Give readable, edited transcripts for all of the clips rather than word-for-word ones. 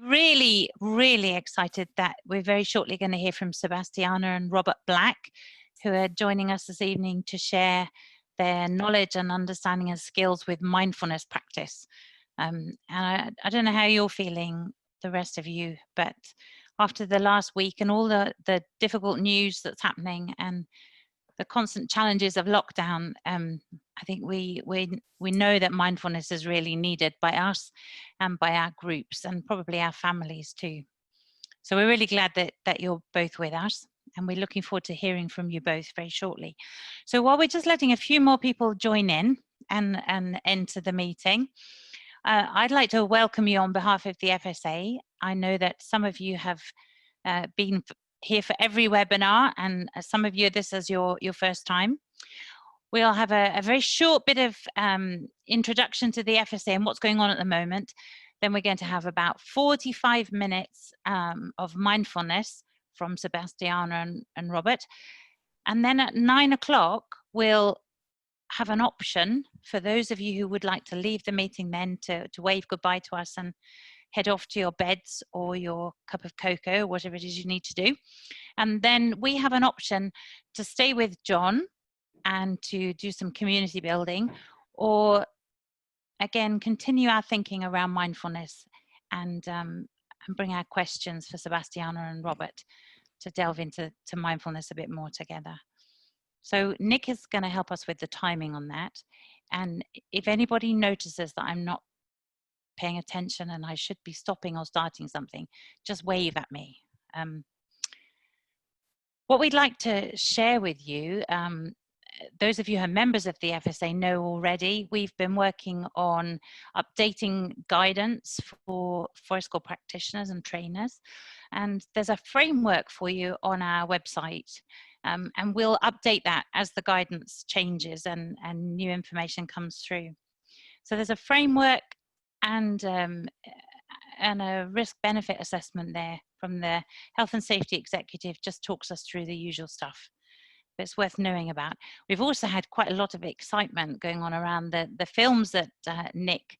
Really, really excited that we're very shortly going to hear from Sebastiana and Robert Black, who are joining us this evening to share their knowledge and understanding and skills with mindfulness practice. And I don't know how you're feeling, the rest of you, but after the last week and all the difficult news that's happening and the constant challenges of lockdown, I think we know that mindfulness is really needed by us and by our groups and probably our families too. So we're really glad that you're both with us, and we're looking forward to hearing from you both very shortly. So while we're just letting a few more people join in and enter the meeting, I'd like to welcome you on behalf of the FSA. I know that some of you have been here for every webinar, and some of you, this is your first time. We'll have a very short bit of introduction to the FSA and what's going on at the moment. Then we're going to have about 45 minutes of mindfulness from Sebastiana and Robert. And then at 9 o'clock, we'll have an option for those of you who would like to leave the meeting then to wave goodbye to us and head off to your beds or your cup of cocoa, whatever it is you need to do. And then we have an option to stay with John and to do some community building, or again, continue our thinking around mindfulness and bring our questions for Sebastiana and Robert to delve into mindfulness a bit more together. So Nick is going to help us with the timing on that. And if anybody notices that I'm not paying attention and I should be stopping or starting something, just wave at me. What we'd like to share with you, those of you who are members of the FSA know already, we've been working on updating guidance for forest school practitioners and trainers. And there's a framework for you on our website. And we'll update that as the guidance changes and new information comes through. So there's a framework and a risk-benefit assessment there from the Health and Safety Executive, just talks us through the usual stuff. But it's worth knowing about. We've also had quite a lot of excitement going on around the films that Nick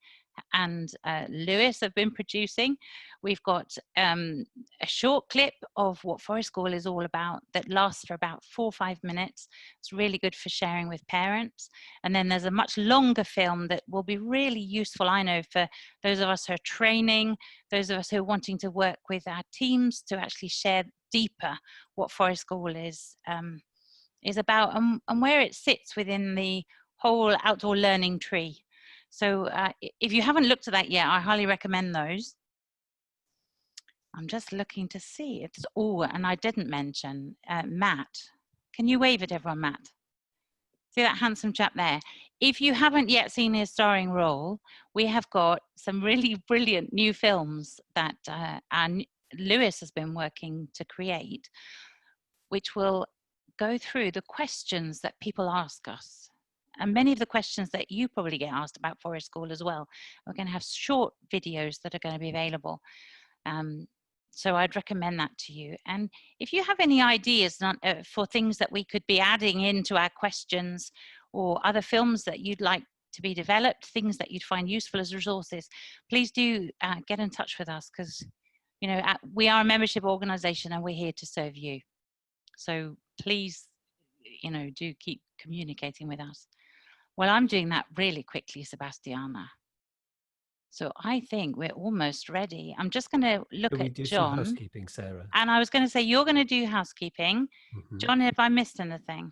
and Lewis have been producing. We've got a short clip of what forest school is all about that lasts for about 4 or 5 minutes. It's really good for sharing with parents. And then there's a much longer film that will be really useful, I know, for those of us who are training, those of us who are wanting to work with our teams to actually share deeper what forest school is about and where it sits within the whole outdoor learning tree. So if you haven't looked at that yet, I highly recommend those. I'm just looking to see if it's, oh, and I didn't mention Matt. Can you wave at everyone, Matt? See that handsome chap there? If you haven't yet seen his starring role, we have got some really brilliant new films that Lewis has been working to create, which will go through the questions that people ask us. And many of the questions that you probably get asked about forest school as well. We're going to have short videos that are going to be available. So I'd recommend that to you. And if you have any ideas for things that we could be adding into our questions or other films that you'd like to be developed, things that you'd find useful as resources, please do get in touch with us, because you know we are a membership organization and we're here to serve you. So please, you know, do keep communicating with us. Well, I'm doing that really quickly, Sebastiana. So I think we're almost ready. I'm just going to look at John. Some housekeeping, Sarah. And I was going to say, you're going to do housekeeping. Mm-hmm. John, have I missed anything?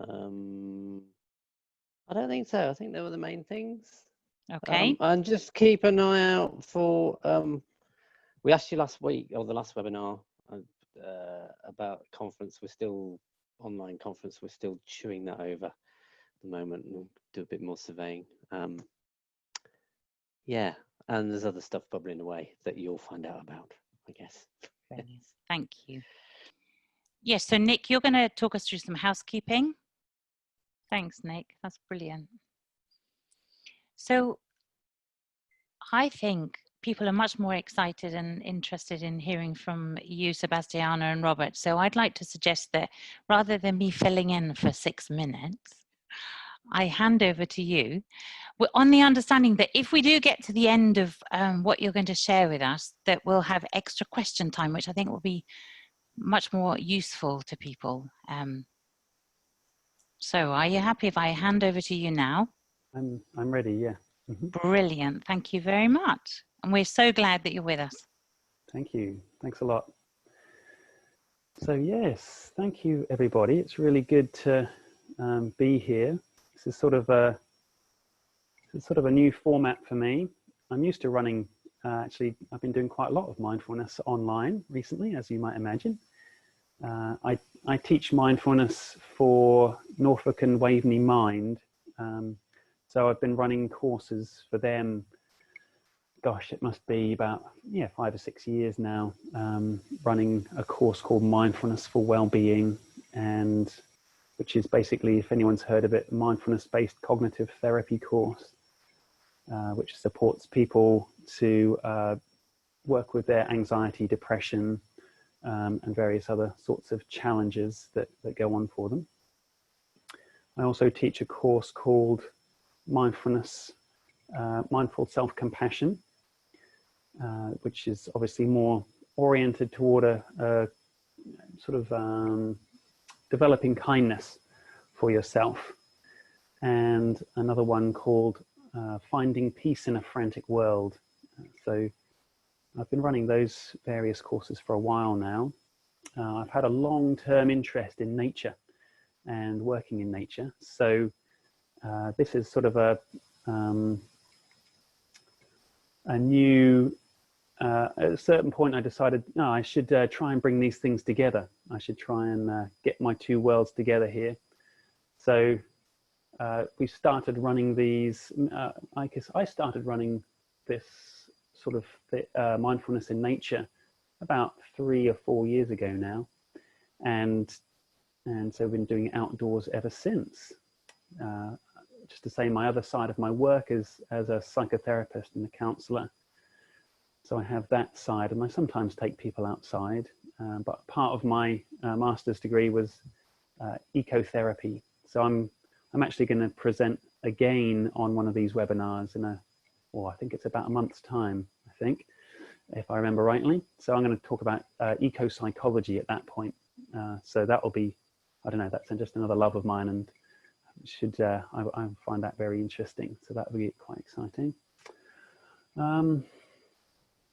I don't think so. I think they were the main things. Okay. And just keep an eye out for, we asked you last week, or the last webinar, about conference. We're still, online conference, we're still chewing that over at the moment, and we'll do a bit more surveying. Yeah, and there's other stuff bubbling away that you'll find out about, I guess. Thank you. Yes, so Nick, you're going to talk us through some housekeeping. Thanks, Nick. That's brilliant. So I think people are much more excited and interested in hearing from you, Sebastiana and Robert. So I'd like to suggest that rather than me filling in for 6 minutes, I hand over to you. we're on the understanding that if we do get to the end of what you're going to share with us, that we'll have extra question time, which I think will be much more useful to people. So are you happy if I hand over to you now? I'm ready, yeah. Brilliant. Thank you very much. And we're so glad that you're with us. Thank you. Thanks a lot. So yes, thank you everybody. It's really good to be here. This is sort of a new format for me. I'm used to running, actually I've been doing quite a lot of mindfulness online recently, as you might imagine. I teach mindfulness for Norfolk and Waveney Mind. So I've been running courses for them. Gosh, it must be about 5 or 6 years now, running a course called Mindfulness for Wellbeing, and which is basically, if anyone's heard of it, a mindfulness-based cognitive therapy course, which supports people to work with their anxiety, depression, and various other sorts of challenges that go on for them. I also teach a course called Mindfulness, Mindful Self-Compassion, which is obviously more oriented toward a sort of developing kindness for yourself, and another one called Finding Peace in a Frantic World. So I've been running those various courses for a while now. I've had a long-term interest in nature and working in nature. So this is sort of a new, at a certain point I decided, no, I should try and bring these things together. I should try and get my two worlds together here. So we started running these, I guess I started running this sort of mindfulness in nature about 3 or 4 years ago now. And so I've been doing it outdoors ever since. Just to say, my other side of my work is as a psychotherapist and a counselor. So I have that side, and I sometimes take people outside. But part of my master's degree was ecotherapy. So I'm actually going to present again on one of these webinars in I think it's about a month's time, I think, if I remember rightly. So I'm going to talk about eco-psychology at that point. So that will be, I don't know, that's just another love of mine, and I find that very interesting. So that will be quite exciting.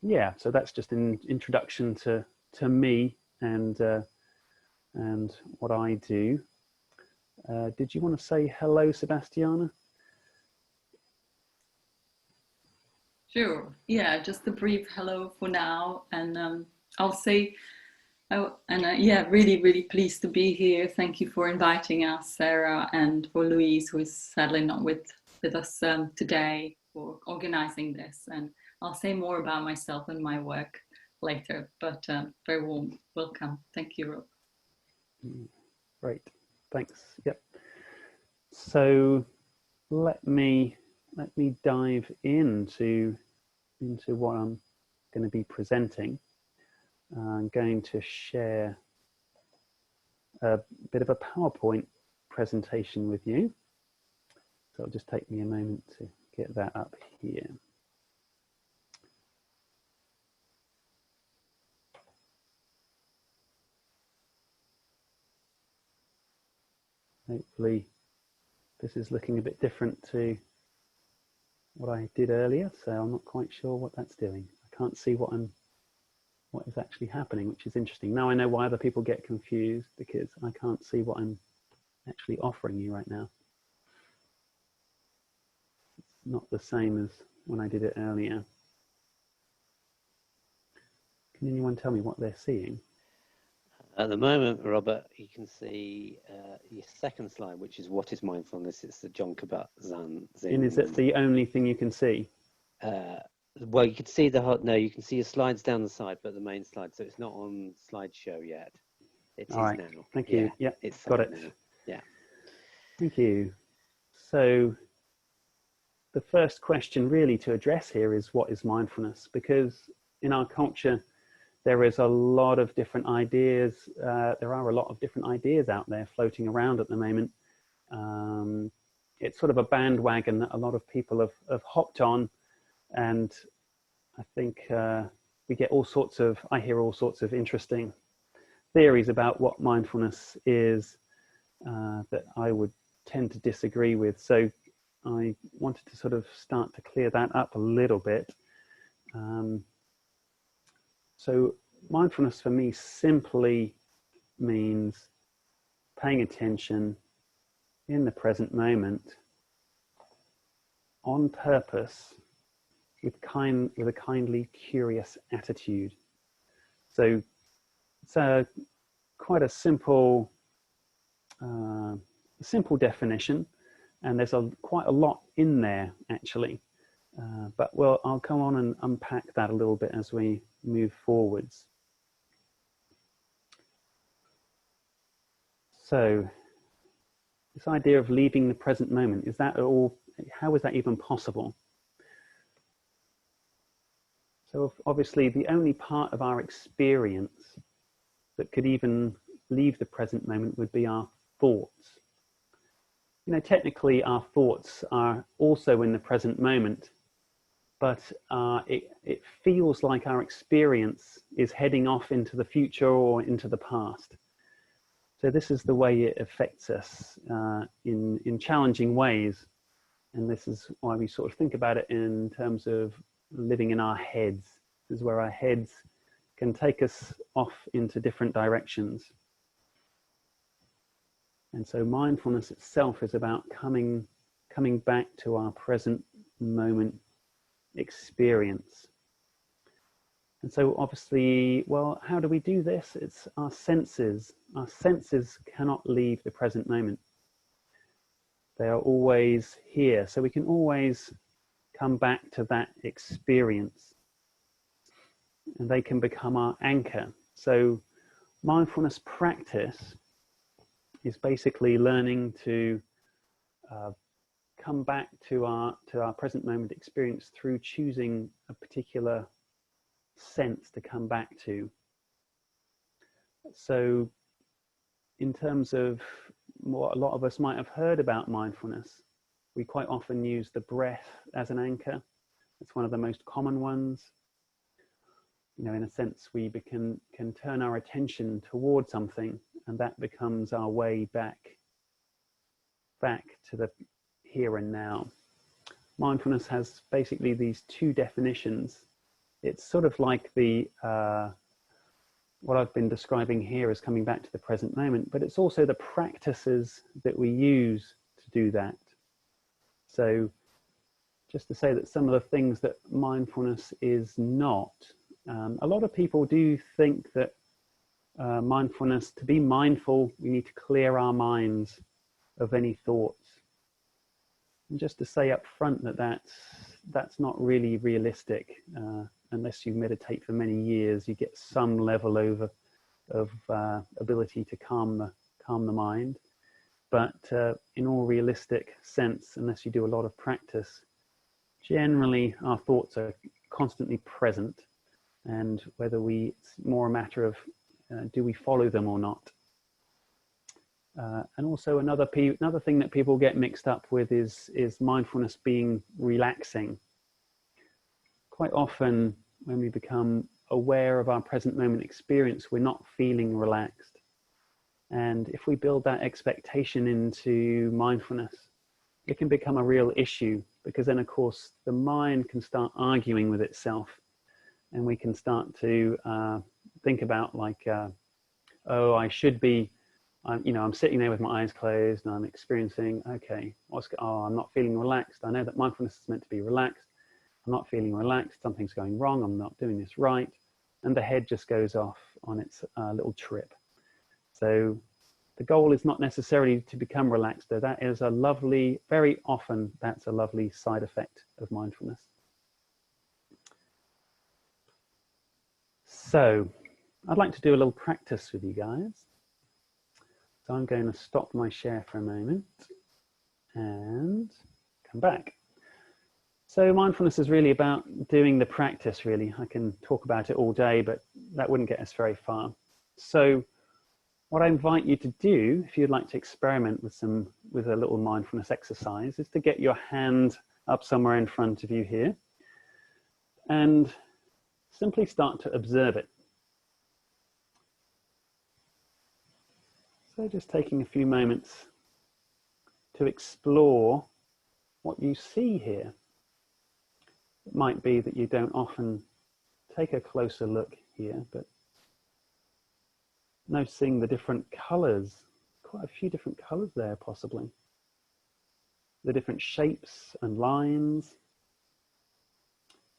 Yeah, so that's just an introduction to me and what I do. Did you want to say hello, Sebastiana? Sure. Yeah, just a brief hello for now, and I'll say, yeah, really, really pleased to be here. Thank you for inviting us, Sarah, and for Louise, who is sadly not with us today, for organizing this. And I'll say more about myself and my work later, but very warm welcome. Thank you, Rob. Great, thanks. Yep. So let me dive into what I'm going to be presenting. I'm going to share a bit of a PowerPoint presentation with you. So it'll just take me a moment to get that up here. Hopefully this is looking a bit different to what I did earlier, so I'm not quite sure what that's doing. I can't see what is actually happening, which is interesting. Now I know why other people get confused, because I can't see what I'm actually offering you right now. It's not the same as when I did it earlier. Can anyone tell me what they're seeing? At the moment, Robert, you can see your second slide, which is what is mindfulness. It's the John Kabat-Zinn. And is it the only thing you can see? Well, you can see you can see your slides down the side, but the main slide. So it's not on slideshow yet. It is right. now. Thank you. Yeah, it's got it. Now. Yeah. Thank you. So the first question really to address here is, what is mindfulness? Because in our culture, there is a lot of different ideas. There are a lot of different ideas out there floating around at the moment. it's sort of a bandwagon that a lot of people have hopped on, and I think we get I hear all sorts of interesting theories about what mindfulness is that I would tend to disagree with. So I wanted to sort of start to clear that up a little bit. So mindfulness for me simply means paying attention in the present moment on purpose with a kindly curious attitude. So it's quite a simple definition, and there's quite a lot in there actually, but I'll go on and unpack that a little bit as we move forwards. So this idea of leaving the present moment, is that at all, how is that even possible? So obviously the only part of our experience that could even leave the present moment would be our thoughts. You know, technically our thoughts are also in the present moment, but it feels like our experience is heading off into the future or into the past. So this is the way it affects us in challenging ways. And this is why we sort of think about it in terms of living in our heads. This is where our heads can take us off into different directions. And so mindfulness itself is about coming back to our present moment experience. And so obviously, well, how do we do this? It's our senses. Our senses cannot leave the present moment. They are always here. So we can always come back to that experience, and they can become our anchor. So mindfulness practice is basically learning to come back to our present moment experience through choosing a particular sense to come back to. So in terms of what a lot of us might have heard about mindfulness, we quite often use the breath as an anchor. It's one of the most common ones. You know, in a sense, we can turn our attention towards something, and that becomes our way back to the here and now. Mindfulness has basically these two definitions. It's sort of like the what I've been describing here as coming back to the present moment, but it's also the practices that we use to do that. So just to say that some of the things that mindfulness is not, a lot of people do think that mindfulness, to be mindful, we need to clear our minds of any thoughts. And just to say up front that that's not really realistic. Unless you meditate for many years, you get some level of ability to calm the mind. But in all realistic sense, unless you do a lot of practice, generally our thoughts are constantly present, and it's more a matter of do we follow them or not. And also another thing that people get mixed up with is mindfulness being relaxing. Quite often when we become aware of our present moment experience, we're not feeling relaxed. And if we build that expectation into mindfulness, it can become a real issue, because then of course the mind can start arguing with itself, and we can start to think about like, oh, I should be, I'm sitting there with my eyes closed and I'm experiencing, okay, I'm not feeling relaxed. I know that mindfulness is meant to be relaxed. I'm not feeling relaxed. Something's going wrong. I'm not doing this right. And the head just goes off on its little trip. So the goal is not necessarily to become relaxed, though that is very often that's a lovely side effect of mindfulness. So I'd like to do a little practice with you guys. So I'm going to stop my share for a moment and come back. So mindfulness is really about doing the practice, really. I can talk about it all day, but that wouldn't get us very far. So what I invite you to do, if you'd like to experiment with a little mindfulness exercise, is to get your hand up somewhere in front of you here and simply start to observe it. So just taking a few moments to explore what you see here. It might be that you don't often take a closer look here, but noticing the different colors, quite a few different colors there possibly. The different shapes and lines.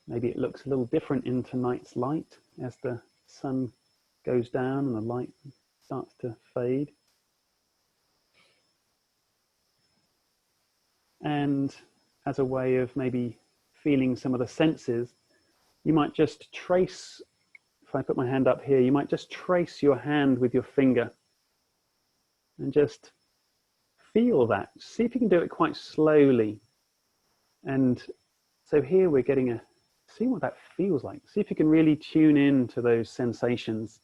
Maybe it looks a little different in tonight's light as the sun goes down and the light starts to fade. And as a way of maybe feeling some of the senses, you might just trace, if I put my hand up here, you might just trace your hand with your finger and just feel that. See if you can do it quite slowly. And so here we're getting see what that feels like. See if you can really tune in to those sensations.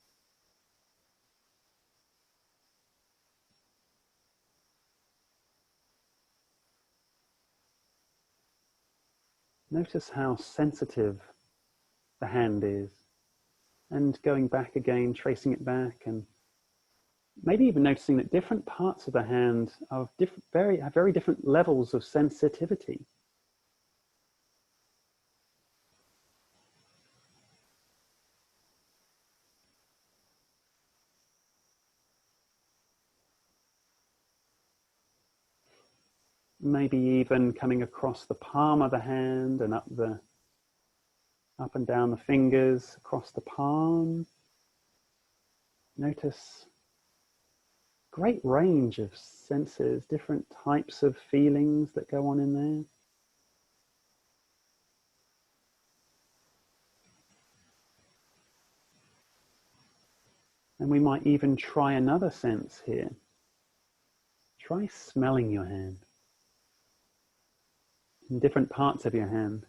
Notice how sensitive the hand is, and going back again, tracing it back, and maybe even noticing that different parts of the hand have very different levels of sensitivity. Maybe even coming across the palm of the hand and up and down the fingers, across the palm. Notice great range of senses, different types of feelings that go on in there. And we might even try another sense here. Try smelling your hand. In different parts of your hand.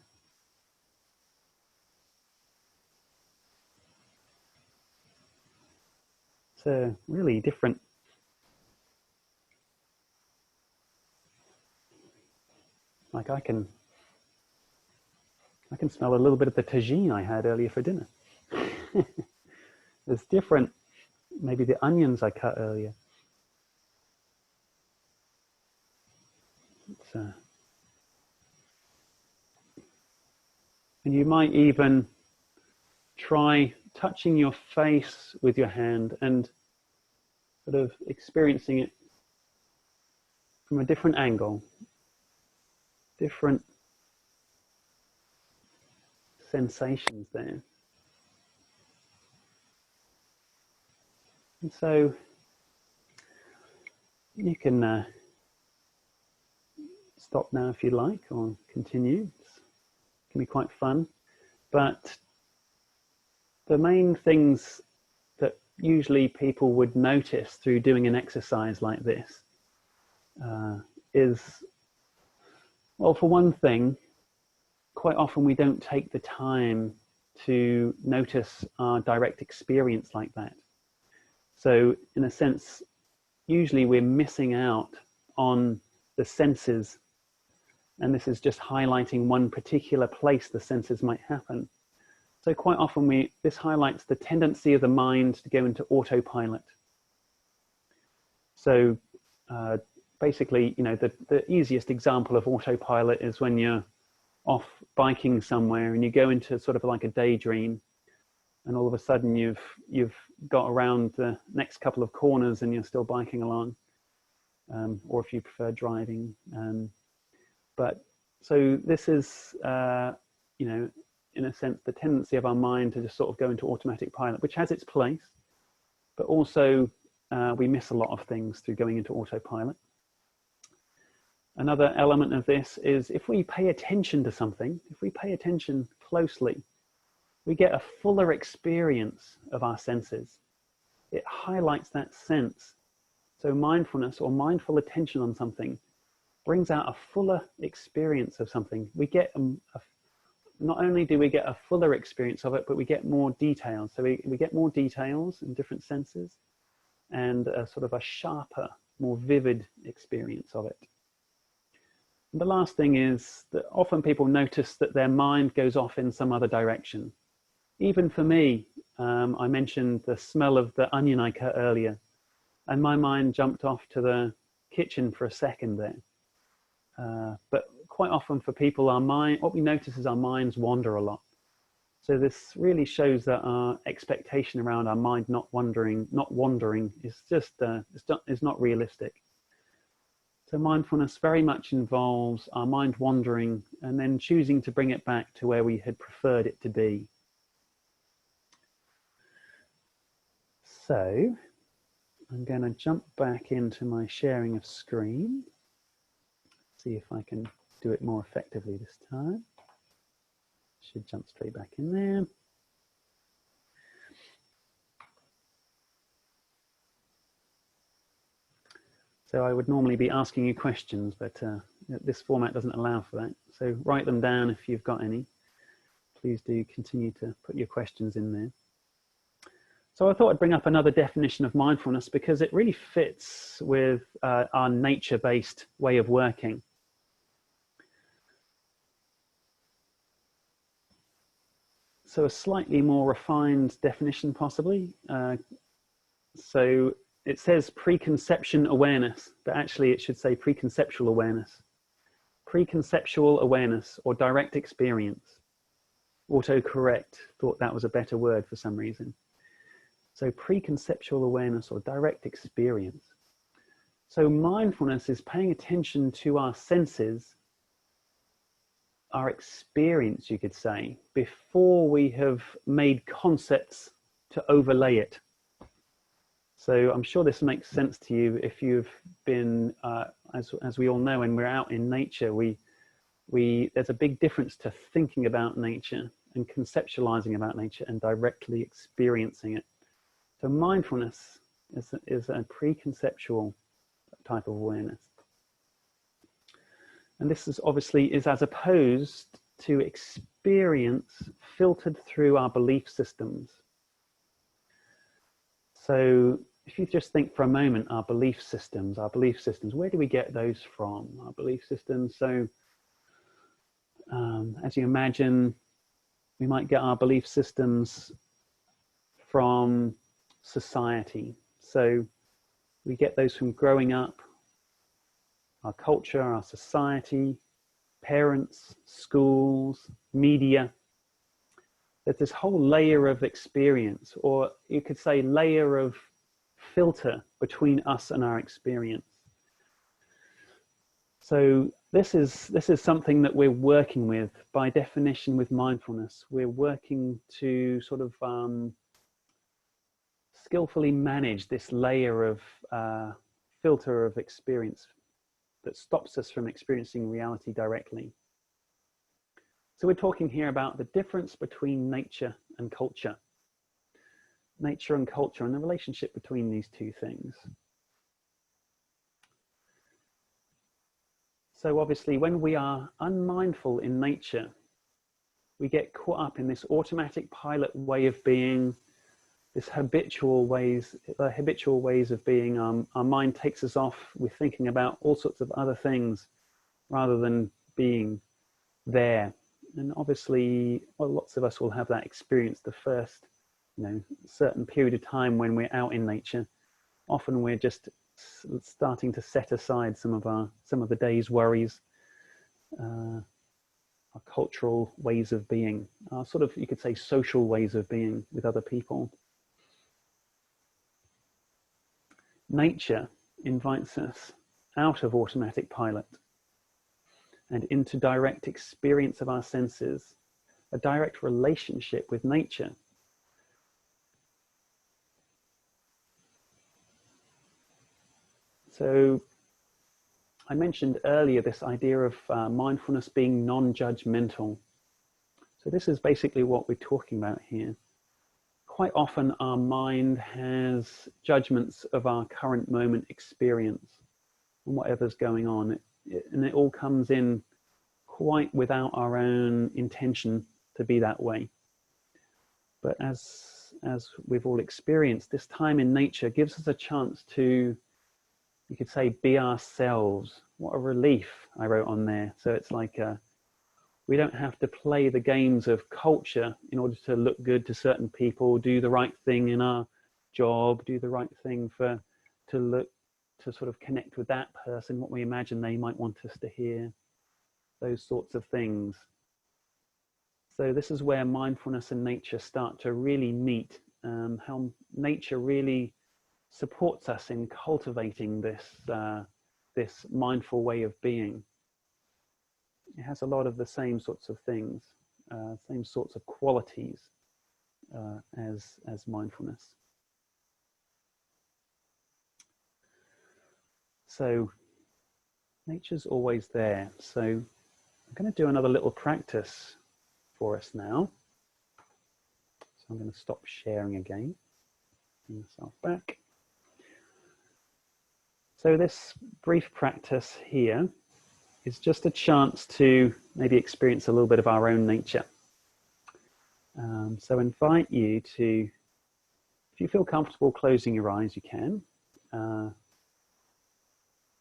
So really different. Like I can smell a little bit of the tagine I had earlier for dinner. There's different, maybe the onions I cut earlier. And you might even try touching your face with your hand and sort of experiencing it from a different angle, different sensations there. And so you can stop now if you like, or continue. It can be quite fun, but the main things that usually people would notice through doing an exercise like this is, well, for one thing, quite often we don't take the time to notice our direct experience like that. So in a sense, usually we're missing out on the senses, and this is just highlighting one particular place the senses might happen. So quite often this highlights the tendency of the mind to go into autopilot. So basically, you know, the easiest example of autopilot is when you're off biking somewhere and you go into sort of like a daydream, and all of a sudden you've got around the next couple of corners and you're still biking along, or if you prefer driving. But so this is, you know, in a sense, the tendency of our mind to just sort of go into automatic pilot, which has its place, but also we miss a lot of things through going into autopilot. Another element of this is if we pay attention to something, if we pay attention closely, we get a fuller experience of our senses. It highlights that sense. So mindfulness or mindful attention on something brings out a fuller experience of something. We get not only do we get a fuller experience of it, but we get more details. So we get more details in different senses. and a sort of a sharper, more vivid experience of it. And the last thing is that often people notice that their mind goes off in some other direction. Even for me, I mentioned the smell of the onion I cut earlier, and my mind jumped off to the kitchen for a second there. But quite often for people, what we notice is our minds wander a lot. So this really shows that our expectation around our mind not wandering is just is not realistic. So mindfulness very much involves our mind wandering and then choosing to bring it back to where we had preferred it to be. So I'm going to jump back into my sharing of screen. See if I can do it more effectively this time. Should jump straight back in there. So I would normally be asking you questions, but this format doesn't allow for that. So write them down if you've got any. Please do continue to put your questions in there. So I thought I'd bring up another definition of mindfulness because it really fits with our nature-based way of working. So a slightly more refined definition possibly. So it says preconception awareness, but actually it should say preconceptual awareness. Preconceptual awareness or direct experience. Autocorrect thought that was a better word for some reason. So preconceptual awareness or direct experience. So mindfulness is paying attention to our senses, our experience, you could say, before we have made concepts to overlay it. So I'm sure this makes sense to you if you've been, as we all know, when we're out in nature, there's a big difference to thinking about nature and conceptualizing about nature and directly experiencing it. So mindfulness is a preconceptual type of awareness. And this is obviously as opposed to experience filtered through our belief systems. So if you just think for a moment, our belief systems, where do we get those from? Our belief systems. So as you imagine, we might get our belief systems from society. So we get those from growing up, our culture, our society, parents, schools, media. There's this whole layer of experience, or you could say layer of filter between us and our experience. So this is something that we're working with by definition with mindfulness. We're working to sort of skillfully manage this layer of filter of experience that stops us from experiencing reality directly. So we're talking here about the difference between nature and culture. Nature and culture and the relationship between these two things. So obviously when we are unmindful in nature, we get caught up in this automatic pilot way of being, this habitual ways of being. Our mind takes us off with thinking about all sorts of other things rather than being there. And obviously, well, lots of us will have that experience the first, certain period of time when we're out in nature. Often we're just starting to set aside some of the day's worries, our cultural ways of being, our sort of, you could say, social ways of being with other people. Nature invites us out of automatic pilot and into direct experience of our senses, a direct relationship with nature. So I mentioned earlier this idea of mindfulness being non-judgmental. So this is basically what we're talking about here. Quite often our mind has judgments of our current moment experience and whatever's going on. And it all comes in quite without our own intention to be that way. But as as we've all experienced, this time in nature gives us a chance to, you could say, be ourselves. What a relief, I wrote on there. So it's like we don't have to play the games of culture in order to look good to certain people, do the right thing in our job, do the right thing to sort of connect with that person, what we imagine they might want us to hear, those sorts of things. So this is where mindfulness and nature start to really meet, how nature really supports us in cultivating this mindful way of being. It has a lot of the same sorts of things, same sorts of qualities as mindfulness. So nature's always there. So I'm going to do another little practice for us now. So I'm going to stop sharing again. Bring myself back. So this brief practice here is just a chance to maybe experience a little bit of our own nature. So invite you to, if you feel comfortable closing your eyes, you can.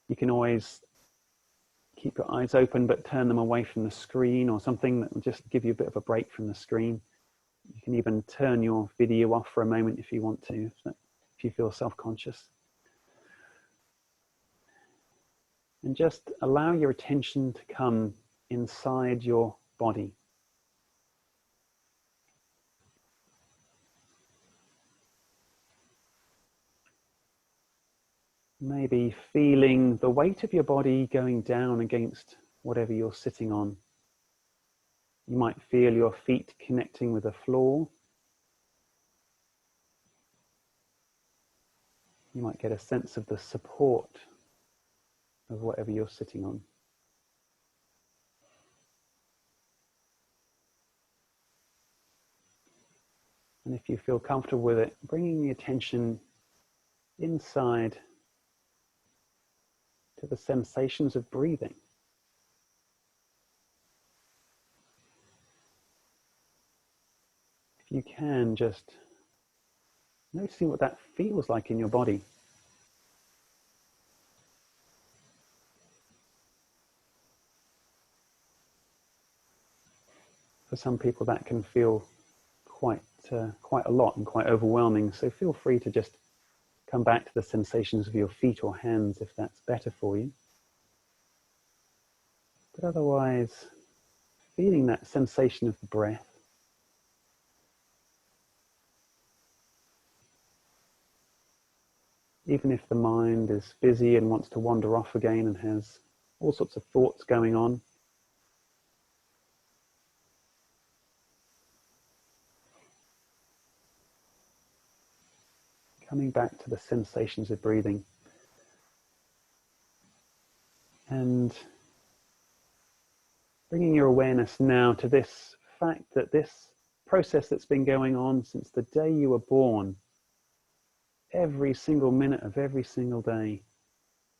You can always keep your eyes open but turn them away from the screen, or something that will just give you a bit of a break from the screen. You can even turn your video off for a moment if you want to, if you feel self-conscious. And just allow your attention to come inside your body. Maybe feeling the weight of your body going down against whatever you're sitting on. You might feel your feet connecting with the floor. You might get a sense of the support of whatever you're sitting on. And if you feel comfortable with it, bringing the attention inside to the sensations of breathing. If you can, just noticing what that feels like in your body. For some people that can feel quite a lot and quite overwhelming, so feel free to just come back to the sensations of your feet or hands if that's better for you. But otherwise, feeling that sensation of the breath. Even if the mind is busy and wants to wander off again and has all sorts of thoughts going on, coming back to the sensations of breathing and bringing your awareness now to this fact that this process that's been going on since the day you were born, every single minute of every single day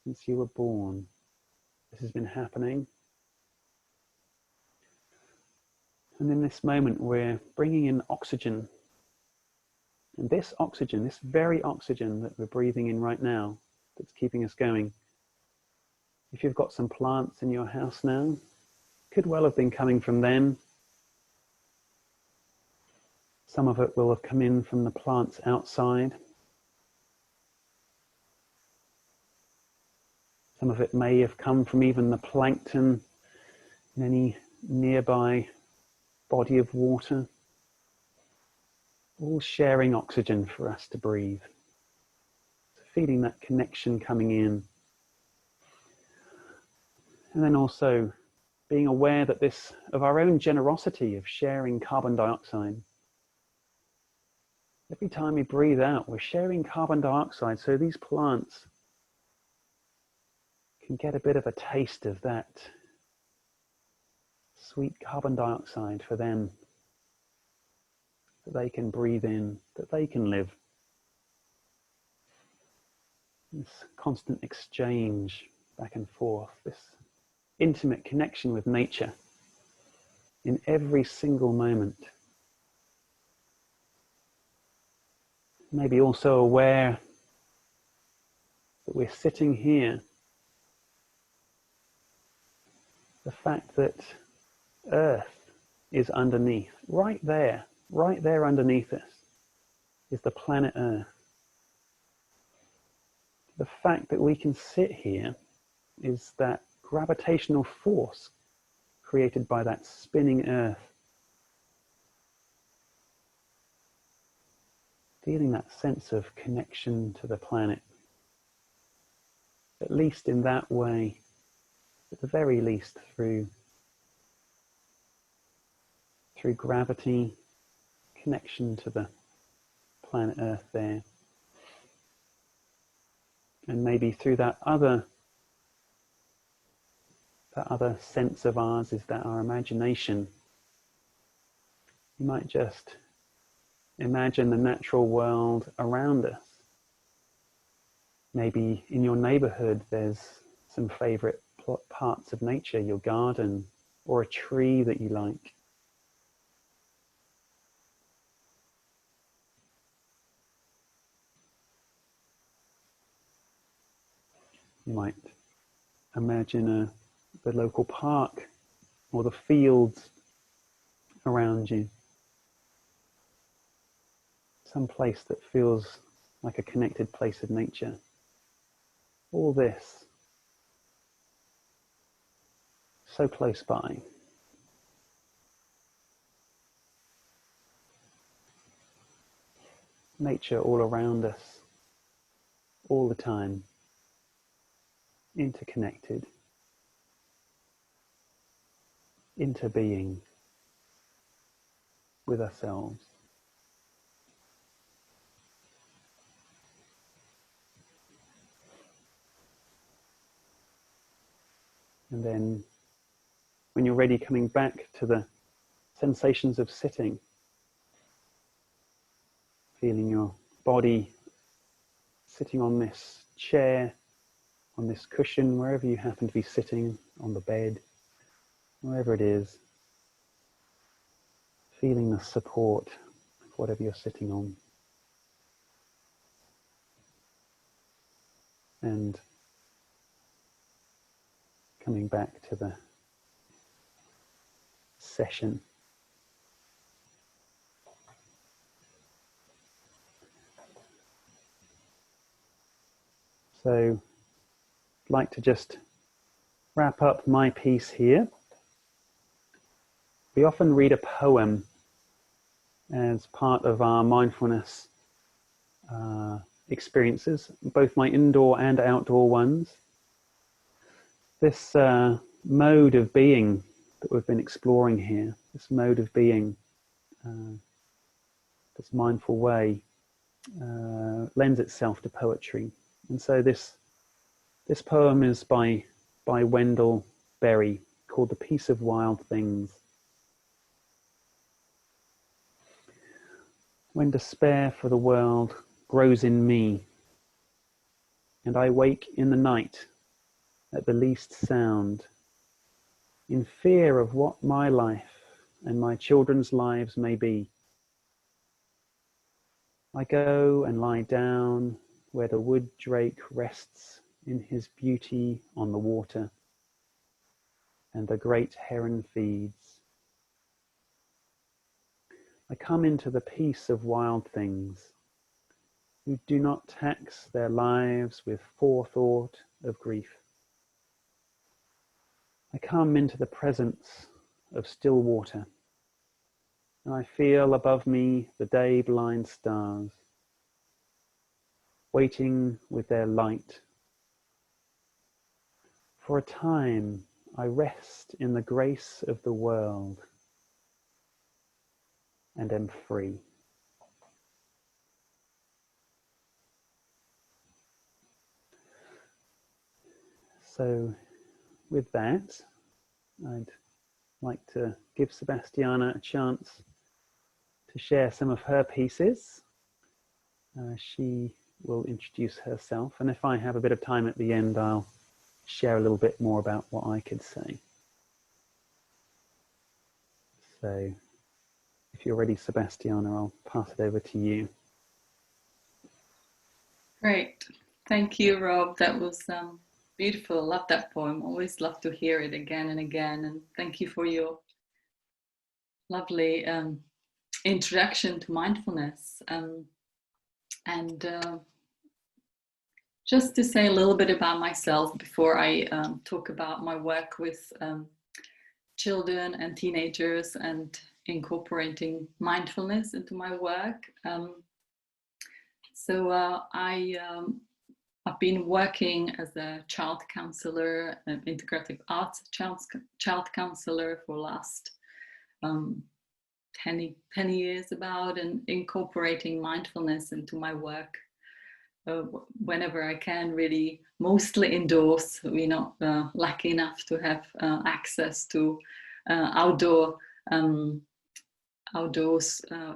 since you were born, this has been happening. And in this moment, we're bringing in oxygen. And this oxygen, this very oxygen that we're breathing in right now, that's keeping us going. If you've got some plants in your house now, could well have been coming from them. Some of it will have come in from the plants outside. Some of it may have come from even the plankton in any nearby body of water. All sharing oxygen for us to breathe. So feeling that connection coming in. And then also being aware that of our own generosity of sharing carbon dioxide. Every time we breathe out, we're sharing carbon dioxide, so these plants can get a bit of a taste of that sweet carbon dioxide for them, that they can breathe in, that they can live. This constant exchange back and forth, this intimate connection with nature in every single moment. Maybe also aware that we're sitting here. The fact that Earth is underneath, right there underneath us is the planet Earth. The fact that we can sit here is that gravitational force created by that spinning Earth. Feeling that sense of connection to the planet, at least in that way, at the very least through gravity, connection to the planet Earth there. And maybe through that other sense of ours is that our imagination. You might just imagine the natural world around us. Maybe in your neighborhood there's some favorite parts of nature, your garden, or a tree that you like. You might imagine the local park or the fields around you. Some place that feels like a connected place of nature. All this so close by. Nature all around us, all the time, interconnected, interbeing with ourselves. And then, when you're ready, coming back to the sensations of sitting, feeling your body sitting on this chair, on this cushion, wherever you happen to be sitting, on the bed, wherever it is, feeling the support of whatever you're sitting on. And coming back to the session. So I'd like to just wrap up my piece here. We often read a poem as part of our mindfulness experiences, both my indoor and outdoor ones. This mode of being that we've been exploring here, this mode of being, this mindful way, lends itself to poetry. And so this poem is by Wendell Berry, called The Peace of Wild Things. When despair for the world grows in me, and I wake in the night at the least sound, in fear of what my life and my children's lives may be, I go and lie down where the wood drake rests in his beauty on the water, and the great heron feeds. I come into the peace of wild things, who do not tax their lives with forethought of grief. I come into the presence of still water, and I feel above me the day-blind stars, waiting with their light. For a time I rest in the grace of the world, and am free. So with that, I'd like to give Sebastiana a chance to share some of her pieces. She will introduce herself, and if I have a bit of time at the end, I'll share a little bit more about what I could say. So if you're ready, Sebastiana, I'll pass it over to you. Great. Thank you, Rob. That was beautiful. Love that poem. Always love to hear it again and again. And thank you for your lovely introduction to mindfulness. And just to say a little bit about myself before I talk about my work with children and teenagers and incorporating mindfulness into my work. I've been working as a child counselor, an integrative arts child counselor for the last 10 years about, and incorporating mindfulness into my work whenever I can, really, mostly indoors. We're not lucky enough to have access to outdoors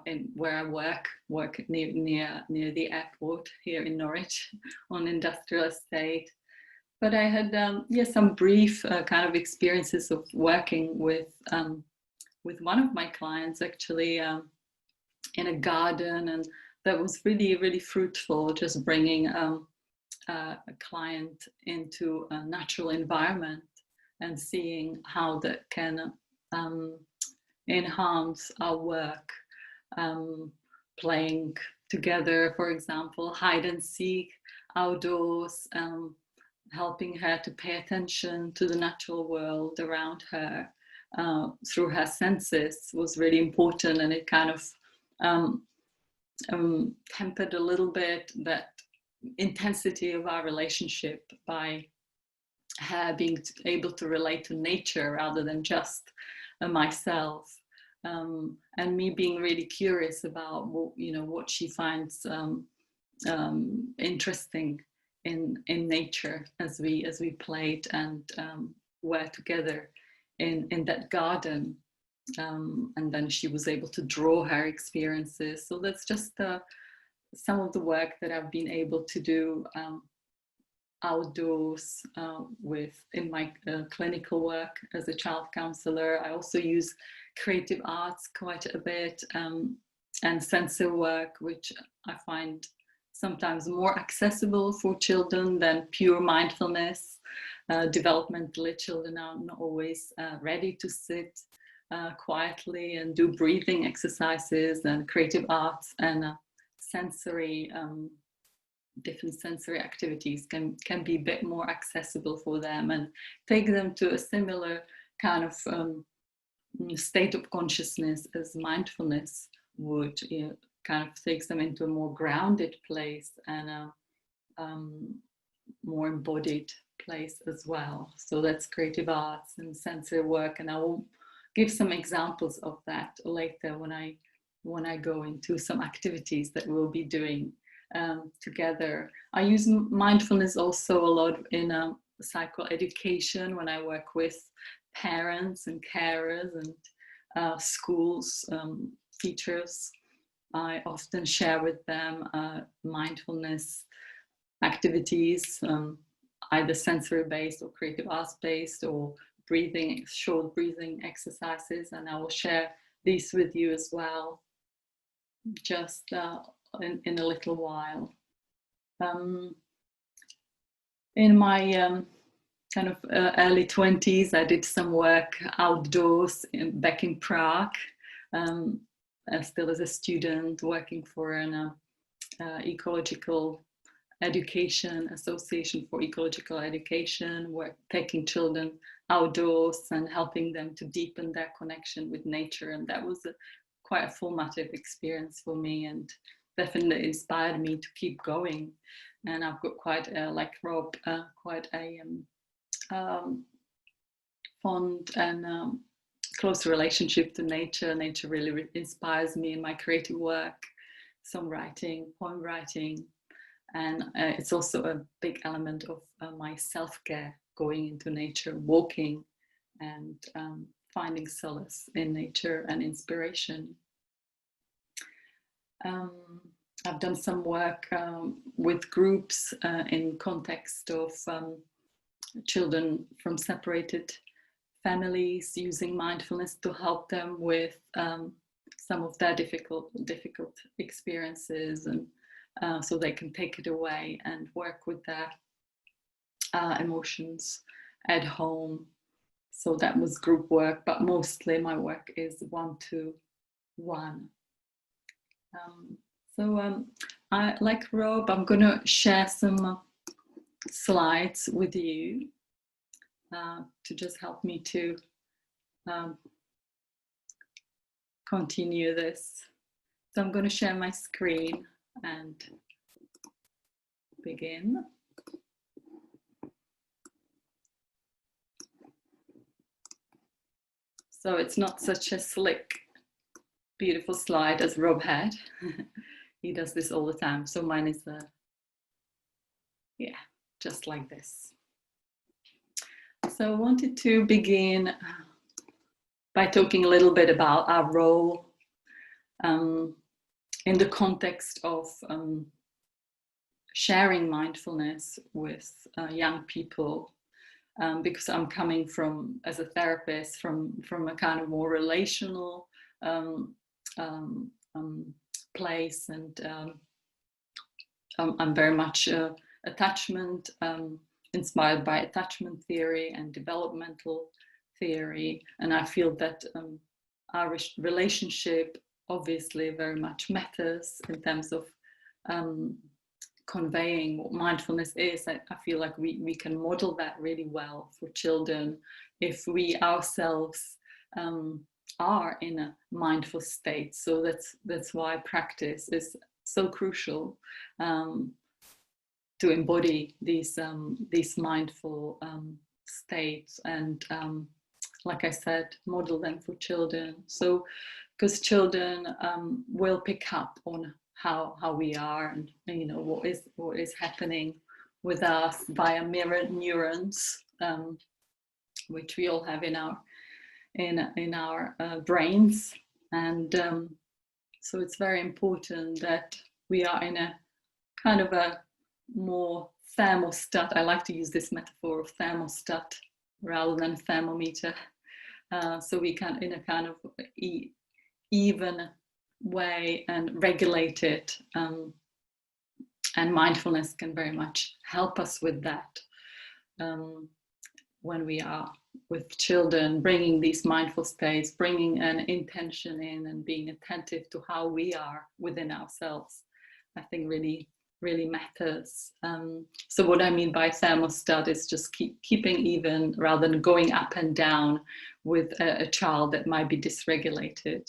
in where I work near the airport here in Norwich on industrial estate. But I had some brief kind of experiences of working with one of my clients, actually, in a garden, and that was really fruitful, just bringing a client into a natural environment and seeing how that can enhance our work, playing together, for example, hide and seek outdoors, helping her to pay attention to the natural world around her through her senses was really important, and it kind of tempered a little bit that intensity of our relationship by her being able to relate to nature rather than just myself, and me being really curious about what she finds interesting in nature as we played and were together in that garden, and then she was able to draw her experiences. So that's just some of the work that I've been able to do outdoors in my clinical work as a child counselor. I also use creative arts quite a bit, and sensory work, which I find sometimes more accessible for children than pure mindfulness. Developmentally, children are not always ready to sit quietly and do breathing exercises, and creative arts and sensory different sensory activities can be a bit more accessible for them and take them to a similar kind of state of consciousness as mindfulness would. Kind of takes them into a more grounded place and a more embodied place as well. So that's creative arts and sensory work, and I will give some examples of that later when I go into some activities that we'll be doing together. I use mindfulness also a lot in psychoeducation when I work with parents and carers and schools teachers. I often share with them mindfulness activities, either sensory based or creative arts based, or short breathing exercises, and I will share these with you as well just in a little while. In my kind of early 20s, I did some work outdoors back in Prague, still as a student, working for an ecological education association for ecological education, taking children outdoors and helping them to deepen their connection with nature. And that was quite a formative experience for me, and definitely inspired me to keep going. And I've got quite like Rob, quite a fond and close relationship to nature. Nature really inspires me in my creative work, songwriting, poem writing, and it's also a big element of my self-care, going into nature, walking, and finding solace in nature and inspiration. I've done some work with groups in context of children from separated families, using mindfulness to help them with some of their difficult experiences, and so they can take it away and work with their emotions at home. So that was group work, but mostly my work is one-to-one. Like Rob, I'm going to share some slides with you to just help me to continue this. So I'm going to share my screen and begin. So it's not such a slick, beautiful slide as Rob had. He does this all the time. So mine is, yeah, just like this. So I wanted to begin by talking a little bit about our role in the context of sharing mindfulness with young people, because I'm coming from, as a therapist, from a kind of more relational place, and I'm very much attachment, inspired by attachment theory and developmental theory, and I feel that our relationship obviously very much matters in terms of conveying what mindfulness is. I feel like we can model that really well for children if we ourselves are in a mindful state. So that's why practice is so crucial, to embody these mindful states, and like I said, model them for children. So because children will pick up on how we are, and you know what is happening with us via mirror neurons, which we all have in our brains, and so it's very important that we are in a kind of a more thermostat. I like to use this metaphor of thermostat rather than thermometer. So we can, in a kind of even way, and regulate it. And mindfulness can very much help us with that. When we are with children, bringing these mindful states, bringing an intention in, and being attentive to how we are within ourselves, I think really matters. So what I mean by thermostat is just keeping even rather than going up and down with a child that might be dysregulated,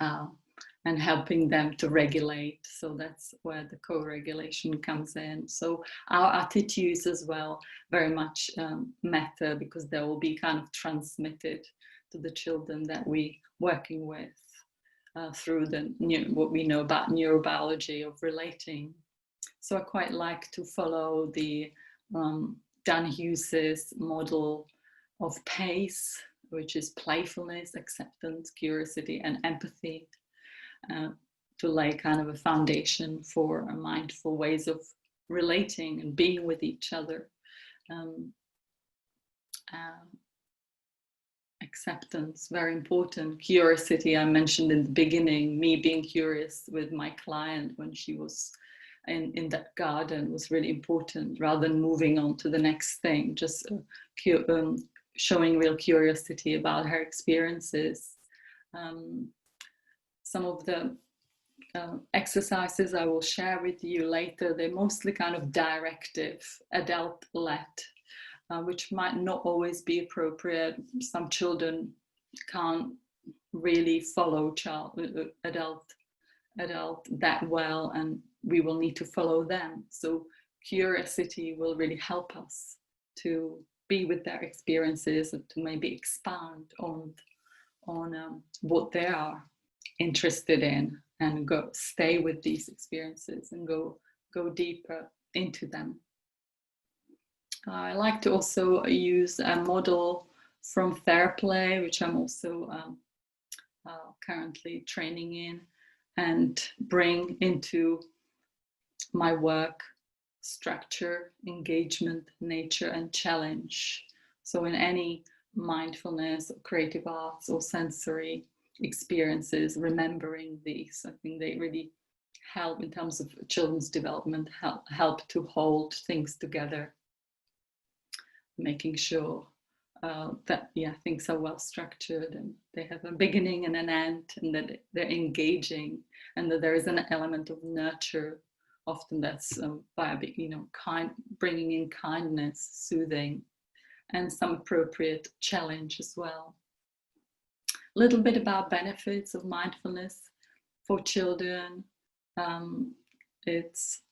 and helping them to regulate. So that's where the co-regulation comes in. So our attitudes as well very much matter, because they will be kind of transmitted to the children that we're working with through what we know about neurobiology of relating. So I quite like to follow the Dan Hughes's model of PACE, which is playfulness, acceptance, curiosity, and empathy, to lay kind of a foundation for mindful ways of relating and being with each other. Acceptance, very important. Curiosity, I mentioned in the beginning, me being curious with my client when she was in that garden was really important, rather than moving on to the next thing, just showing real curiosity about her experiences. Some of the exercises I will share with you later, they're mostly kind of directive, adult-led, which might not always be appropriate. Some children can't really follow adult that well, and we will need to follow them. So curiosity will really help us to be with their experiences and to maybe expand on what they are interested in, and stay with these experiences and go deeper into them. I like to also use a model from TheraPlay, which I'm also currently training in, and bring into my work structure, engagement, nature, and challenge. So in any mindfulness, or creative arts, or sensory experiences, remembering these, I think they really help in terms of children's development, help to hold things together, making sure that things are well structured and they have a beginning and an end, and that they're engaging, and that there is an element of nurture. Often that's by bringing in kindness, soothing, and some appropriate challenge as well. A little bit about benefits of mindfulness for children. It's,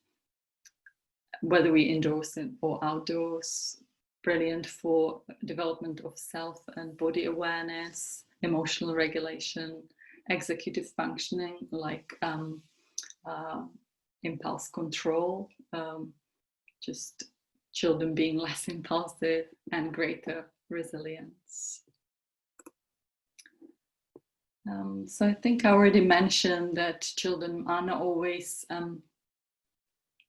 whether we indoors or outdoors, brilliant for development of self and body awareness, emotional regulation, executive functioning like impulse control, just children being less impulsive, and greater resilience. So I think I already mentioned that children are not always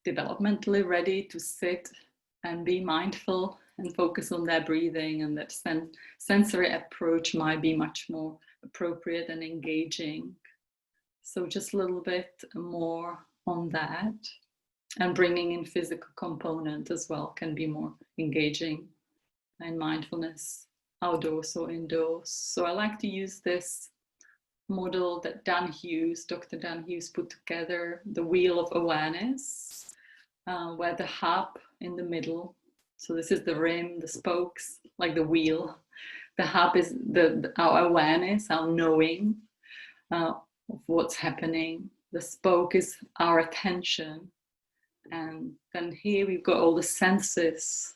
developmentally ready to sit and be mindful and focus on their breathing, and that sensory approach might be much more appropriate and engaging. So just a little bit more on that, and bringing in physical component as well can be more engaging in mindfulness, outdoors or indoors. So I like to use this model that Dr. Dan Hughes put together, the wheel of awareness, where the hub in the middle, so this is the rim, the spokes, like the wheel. The hub is our awareness, our knowing of what's happening. The spoke is our attention. And then here we've got all the senses,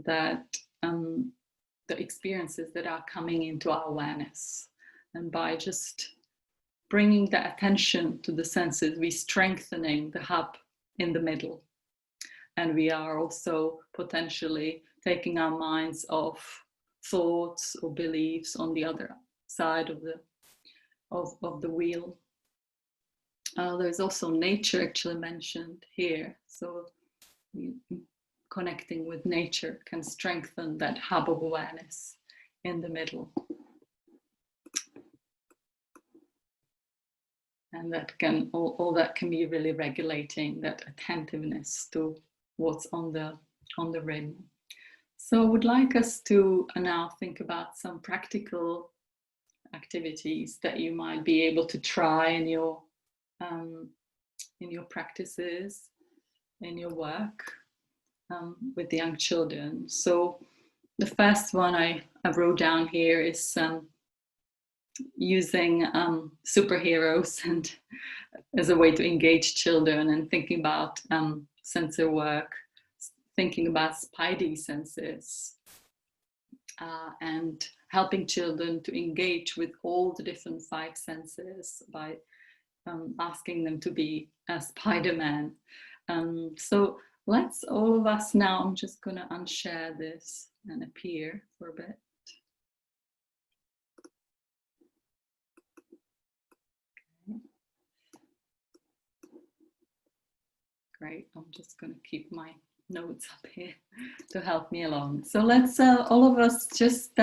that the experiences that are coming into our awareness. And by just bringing the attention to the senses, we're strengthening the hub in the middle. And we are also potentially taking our minds off thoughts or beliefs on the other side of the wheel. There's also nature actually mentioned here. So connecting with nature can strengthen that hub of awareness in the middle. And that can, all that can be really regulating that attentiveness to what's on the rim. So I would like us to now think about some practical activities that you might be able to try in your practices, in your work with the young children. So the first one I wrote down here is using superheroes and as a way to engage children, and thinking about sensory work, thinking about spidey senses, and helping children to engage with all the different 5 senses by asking them to be a Spider-Man. So let's all of us now, I'm just going to unshare this and appear for a bit. Great, I'm just going to keep my notes up here to help me along. So let's all of us just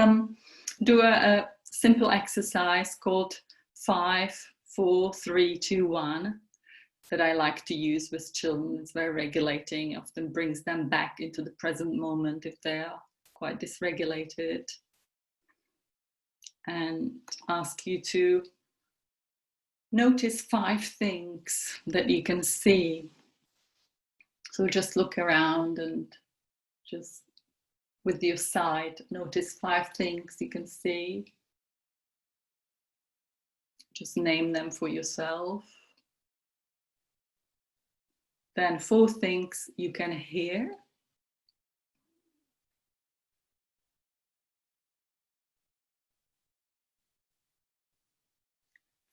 do a simple exercise called 5, 4, 3, 2, 1 that I like to use with children. It's very regulating, often brings them back into the present moment if they are quite dysregulated, and ask you to notice 5 things that you can see. So just look around and just with your sight, notice 5 things you can see. Just name them for yourself. Then 4 things you can hear.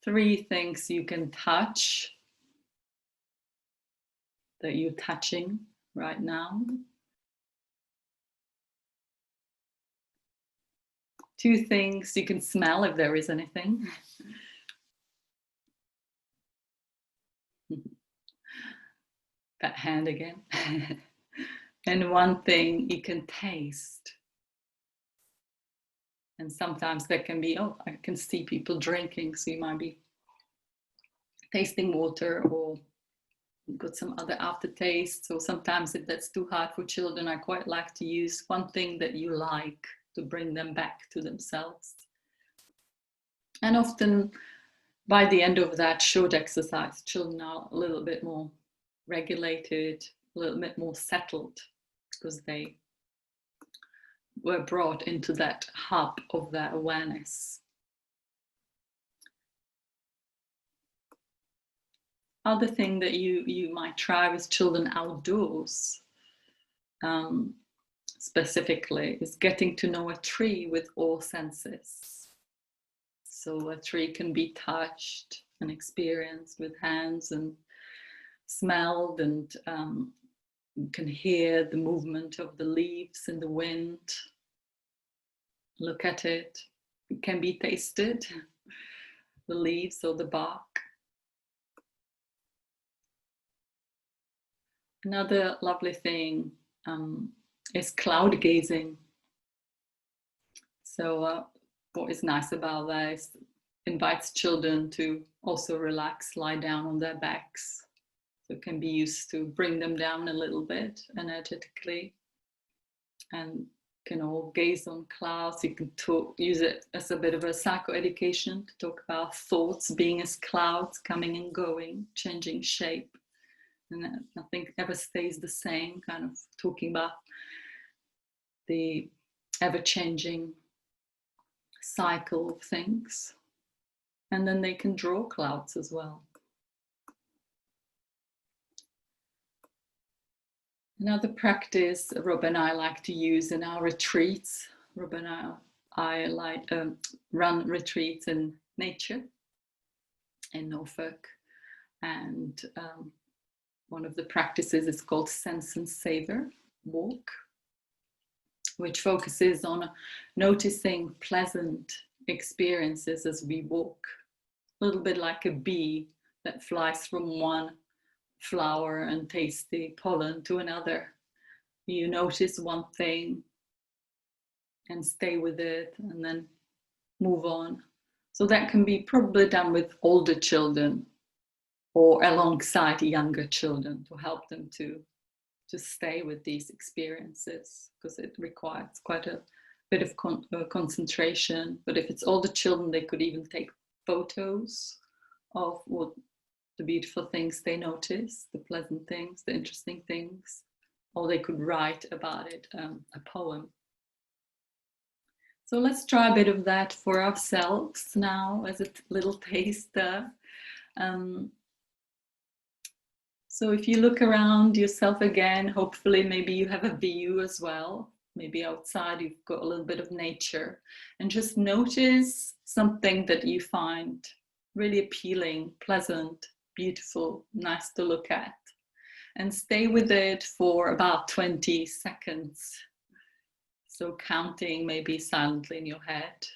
3 things you can touch, that you're touching right now. 2 things you can smell if there is anything. That hand again. And 1 thing you can taste. And sometimes there can be, oh, I can see people drinking, so you might be tasting water, or got some other aftertaste. So sometimes if that's too hard for children, I quite like to use one thing that you like to bring them back to themselves. And often by the end of that short exercise, children are a little bit more regulated, a little bit more settled, because they were brought into that hub of their awareness. Other thing that you might try with children outdoors, specifically, is getting to know a tree with all senses. So a tree can be touched and experienced with hands and smelled, and you can hear the movement of the leaves in the wind. Look at it. It can be tasted, the leaves or the bark. Another lovely thing is cloud gazing. So what is nice about that is it invites children to also relax, lie down on their backs. So it can be used to bring them down a little bit energetically, and can all gaze on clouds. You can use it as a bit of a psychoeducation to talk about thoughts being as clouds, coming and going, changing shape. And nothing ever stays the same, kind of talking about the ever-changing cycle of things. And then they can draw clouds as well. Another practice Rob and I like to use in our retreats. Rob and I like run retreats in nature in Norfolk, and one of the practices is called Sense and Savor Walk, which focuses on noticing pleasant experiences as we walk. A little bit like a bee that flies from one flower and tastes the pollen to another. You notice one thing and stay with it and then move on. So that can be probably done with older children or alongside younger children to help them to stay with these experiences, because it requires quite a bit of concentration. But if it's older children, they could even take photos of what the beautiful things they notice, the pleasant things, the interesting things, or they could write about it, a poem. So let's try a bit of that for ourselves now as a little taster. So if you look around yourself again, hopefully maybe you have a view as well. Maybe outside you've got a little bit of nature, and just notice something that you find really appealing, pleasant, beautiful, nice to look at, and stay with it for about 20 seconds. So counting maybe silently in your head.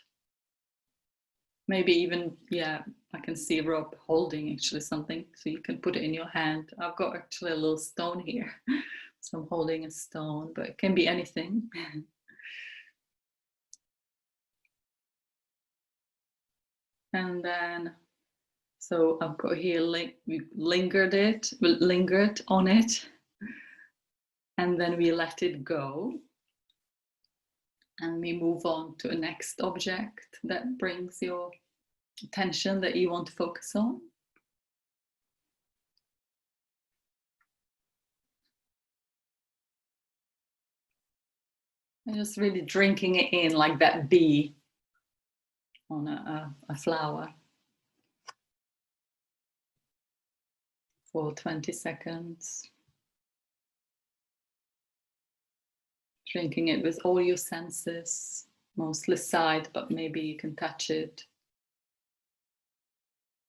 Maybe even, yeah, I can see Rob holding actually something, so you can put it in your hand. I've got actually a little stone here, so I'm holding a stone, but it can be anything. And then, so I've got here, we lingered on it, and then we let it go. And we move on to a next object that brings your attention that you want to focus on. And just really drinking it in like that bee on a flower for 20 seconds. Drinking it with all your senses, mostly sight, but maybe you can touch it.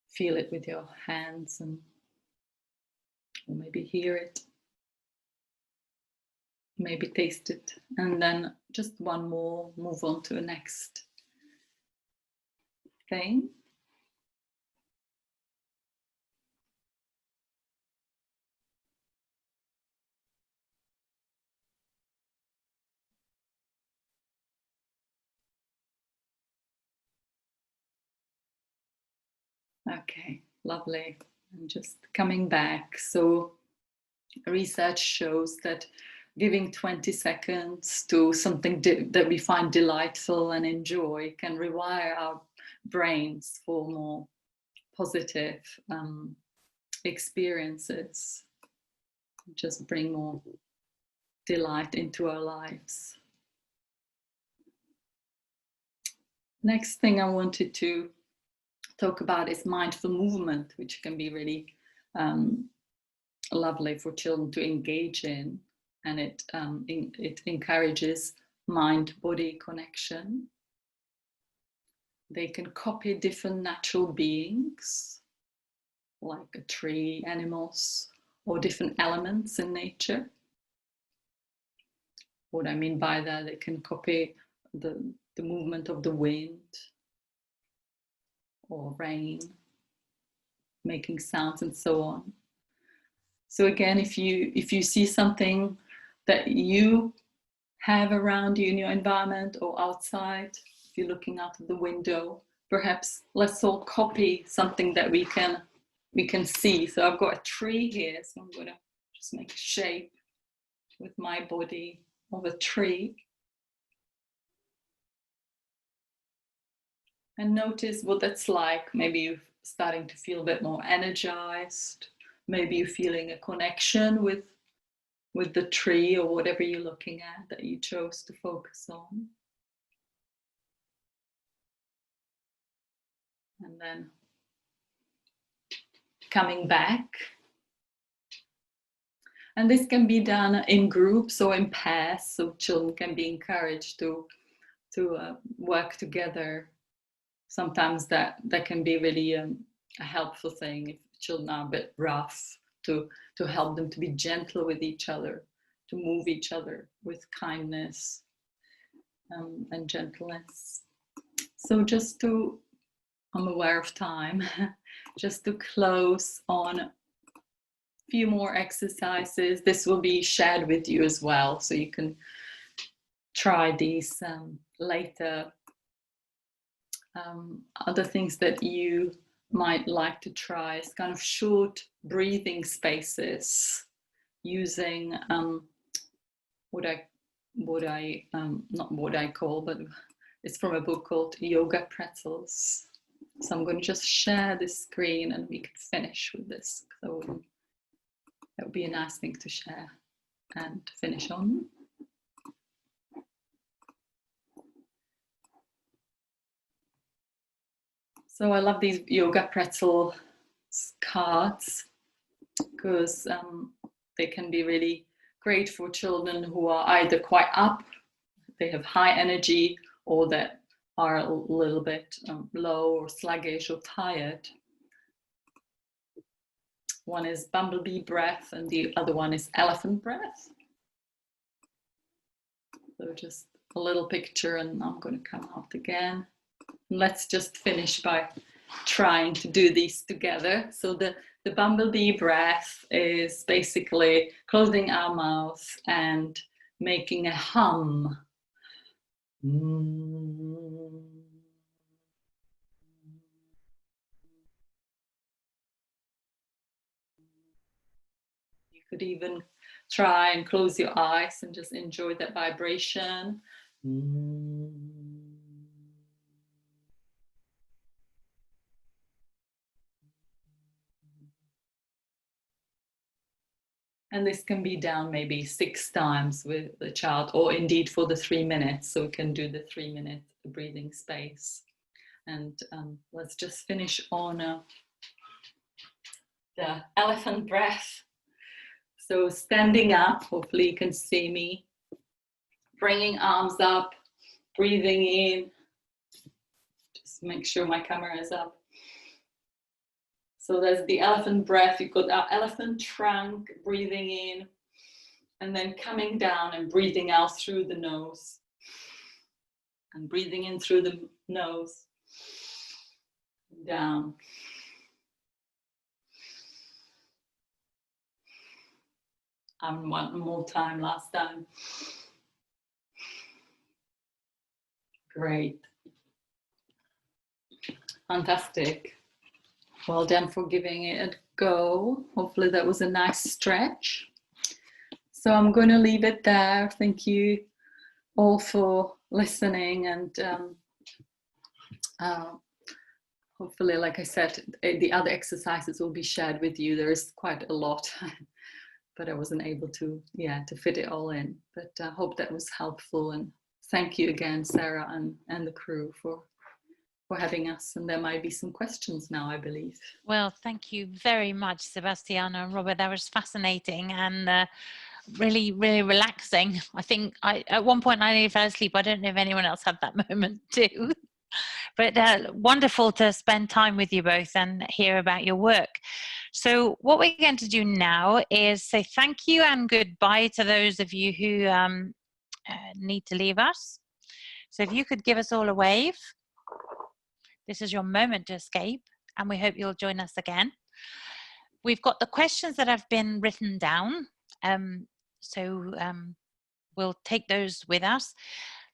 Feel it with your hands, and or maybe hear it. Maybe taste it. And then just one more, move on to the next thing. Okay, lovely. And just coming back. So research shows that giving 20 seconds to something that we find delightful and enjoy can rewire our brains for more positive experiences, just bring more delight into our lives. Next thing I wanted to talk about is mindful movement, which can be really lovely for children to engage in, and it encourages mind-body connection. They can copy different natural beings, like a tree, animals, or different elements in nature. What I mean by that, they can copy the movement of the wind or rain, making sounds and so on. So again, if you see something that you have around you in your environment or outside, if you're looking out of the window, perhaps let's all copy something that we can see. So I've got a tree here, so I'm going to just make a shape with my body of a tree. And notice what that's like. Maybe you're starting to feel a bit more energized. Maybe you're feeling a connection with the tree or whatever you're looking at that you chose to focus on. And then coming back. And this can be done in groups or in pairs, so children can be encouraged to work together. Sometimes that can be really a helpful thing if children are a bit rough, to help them to be gentle with each other, to move each other with kindness and gentleness. So just to, I'm aware of time, just to close on a few more exercises. This will be shared with you as well, so you can try these later. Other things that you might like to try is kind of short breathing spaces using not what I call, but it's from a book called Yoga Pretzels. So I'm going to just share this screen and we can finish with this. So that would be a nice thing to share and finish on. So I love these yoga pretzel cards because they can be really great for children who are either quite up, they have high energy, or that are a little bit low or sluggish or tired. One is bumblebee breath and the other one is elephant breath. So just a little picture, and I'm going to come out again. Let's just finish by trying to do these together. So the bumblebee breath is basically closing our mouth and making a hum. You could even try and close your eyes and just enjoy that vibration. And this can be done maybe 6 times with the child, or indeed for the 3 minutes. So we can do the 3-minute breathing space. And let's just finish on the elephant breath. So standing up, hopefully you can see me. Bringing arms up, breathing in. Just make sure my camera is up. So there's the elephant breath. You've got our elephant trunk, breathing in, and then coming down and breathing out through the nose. And breathing in through the nose, down. And one more time, last time. Great. Fantastic. well done for giving it a go. Hopefully that was a nice stretch. So I'm going to leave it there. Thank you all for listening, and hopefully, like I said, the other exercises will be shared with you. There is quite a lot, but I wasn't able to fit it all in. But I hope that was helpful, and thank you again, Sarah and the crew for having us. And there might be some questions now, I believe. Well, thank you very much, Sebastiana and Robert. That was fascinating and really, really relaxing. I think at one point I nearly fell asleep. I don't know if anyone else had that moment too. But wonderful to spend time with you both and hear about your work. So what we're going to do now is say thank you and goodbye to those of you who need to leave us. So if you could give us all a wave. This is your moment to escape, and we hope you'll join us again. We've got the questions that have been written down, so we'll take those with us.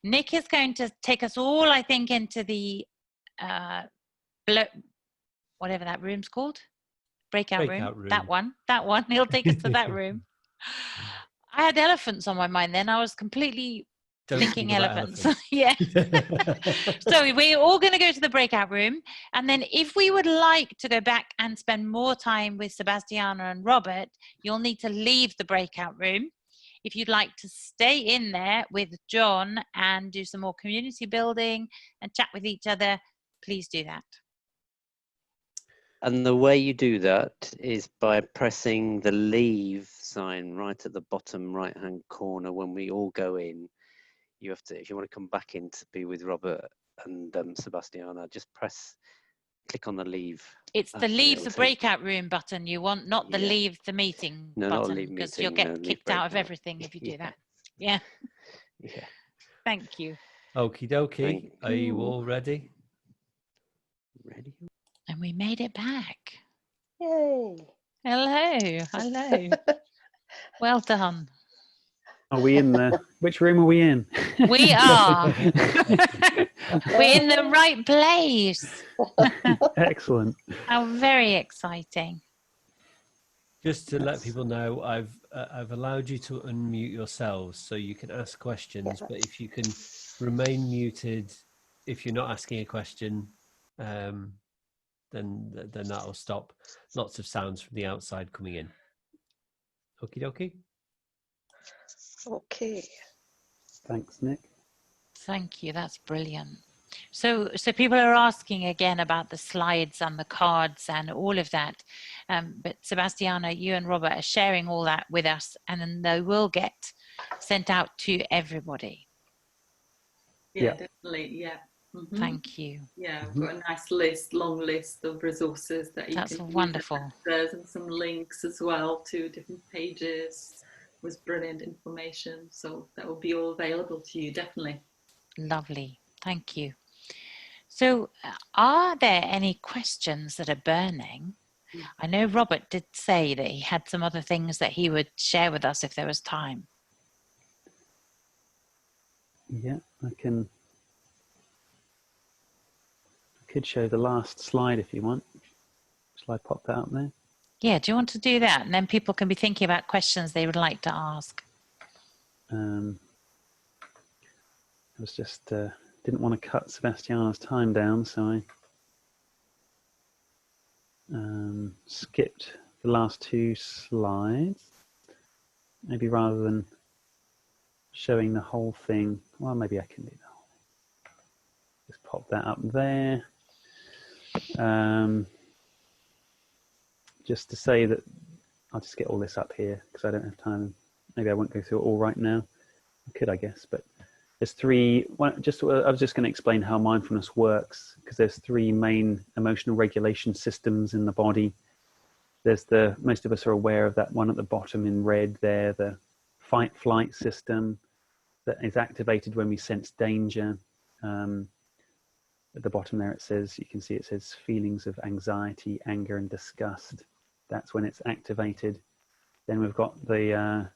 Nick is going to take us all, I think, into the whatever that room's called, breakout room. That one. He'll take us to that room. I had elephants on my mind then. I was completely thinking elephants. Yeah. So we're all going to go to the breakout room, and then if we would like to go back and spend more time with Sebastiana and Robert, you'll need to leave the breakout room. If you'd like to stay in there with John and do some more community building and chat with each other, please do that. And the way you do that is by pressing the leave sign right at the bottom right hand corner. When we all go in, you have to, if you want to come back in to be with Robert and Sebastiana, just click on the leave. It's the leave the breakout room button you want, not the leave the meeting button, because you'll get kicked out of everything if you do that. Yeah. Yeah. Thank you. Okie dokie. Are you all ready? Ready? And we made it back. Yay. Hello. Well done. Are we in the, which room are we in? We are. We're in the right place. Excellent. How very exciting. Just to let people know, I've allowed you to unmute yourselves so you can ask questions, but if you can remain muted if you're not asking a question, then that'll stop lots of sounds from the outside coming in. Okie dokie. Okay. Thanks, Nick. Thank you. That's brilliant. So people are asking again about the slides and the cards and all of that. But Sebastiana, you and Robert are sharing all that with us, and then they will get sent out to everybody. Yeah, definitely. Yeah. Mm-hmm. Thank you. Yeah, we've got a nice long list of resources that you can use. That's wonderful. There's some links as well to different pages with brilliant information. So that will be all available to you, definitely. Lovely. Thank you. So are there any questions that are burning? I know Robert did say that he had some other things that he would share with us if there was time. Yeah, I could show the last slide if you want. Shall I pop that up there? Yeah, do you want to do that? And then people can be thinking about questions they would like to ask. I was just, didn't want to cut Sebastiana's time down, so I skipped the last two slides. Maybe rather than showing the whole thing, well, maybe I can do the whole thing. Just pop that up there. Just to say that I'll just get all this up here because I don't have time. Maybe I won't go through it all right now. I could, I guess, but there's I was just going to explain how mindfulness works, because there's three main emotional regulation systems in the body. There's most of us are aware of that one at the bottom in red there, the fight-flight system that is activated when we sense danger. At the bottom there it says, you can see it says feelings of anxiety, anger and disgust. That's when it's activated. Then we've got the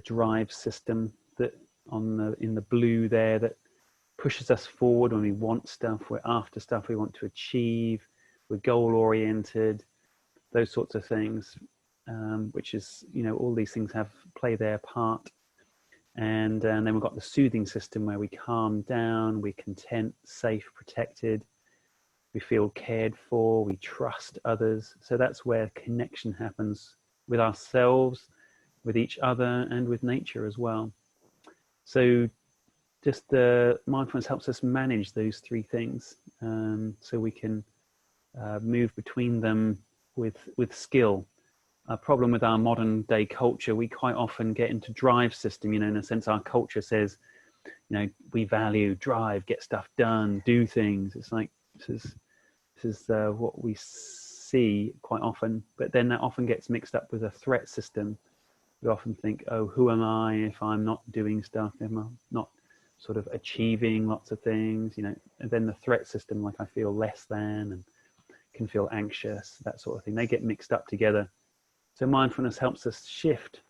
drive system that in the blue there that pushes us forward when we want stuff, we're after stuff we want to achieve. we're goal oriented, those sorts of things, which is, you know, all these things play their part. And then we've got the soothing system where we calm down, we're content, safe, protected, we feel cared for, we trust others. So that's where connection happens with ourselves, with each other, and with nature as well. So just the mindfulness helps us manage those three things, so we can move between them with skill. A problem with our modern day culture, we quite often get into drive system, you know, in a sense our culture says, you know, we value drive, get stuff done, do things. It's like, this is what we see quite often, but then that often gets mixed up with a threat system. We often think, oh, who am I if I'm not doing stuff, if I'm not sort of achieving lots of things, you know, and then the threat system, like I feel less than and can feel anxious, that sort of thing. They get mixed up together. So mindfulness helps us shift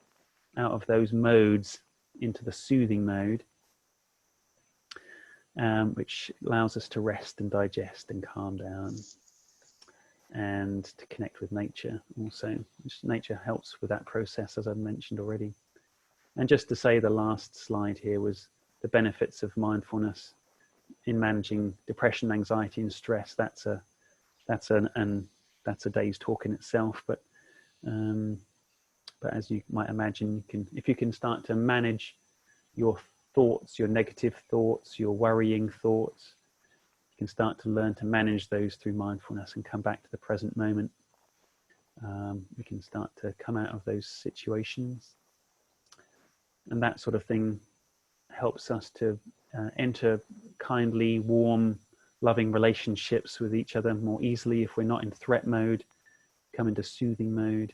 out of those modes into the soothing mode, which allows us to rest and digest and calm down, and to connect with nature also, which nature helps with that process, as I've mentioned already. And just to say, the last slide here was the benefits of mindfulness in managing depression, anxiety, and stress. That's a day's talk in itself. But as you might imagine, if you can start to manage your thoughts, your negative thoughts, your worrying thoughts, you can start to learn to manage those through mindfulness and come back to the present moment. We can start to come out of those situations, and that sort of thing helps us to enter kindly, warm, loving relationships with each other more easily. If we're not in threat mode, come into soothing mode.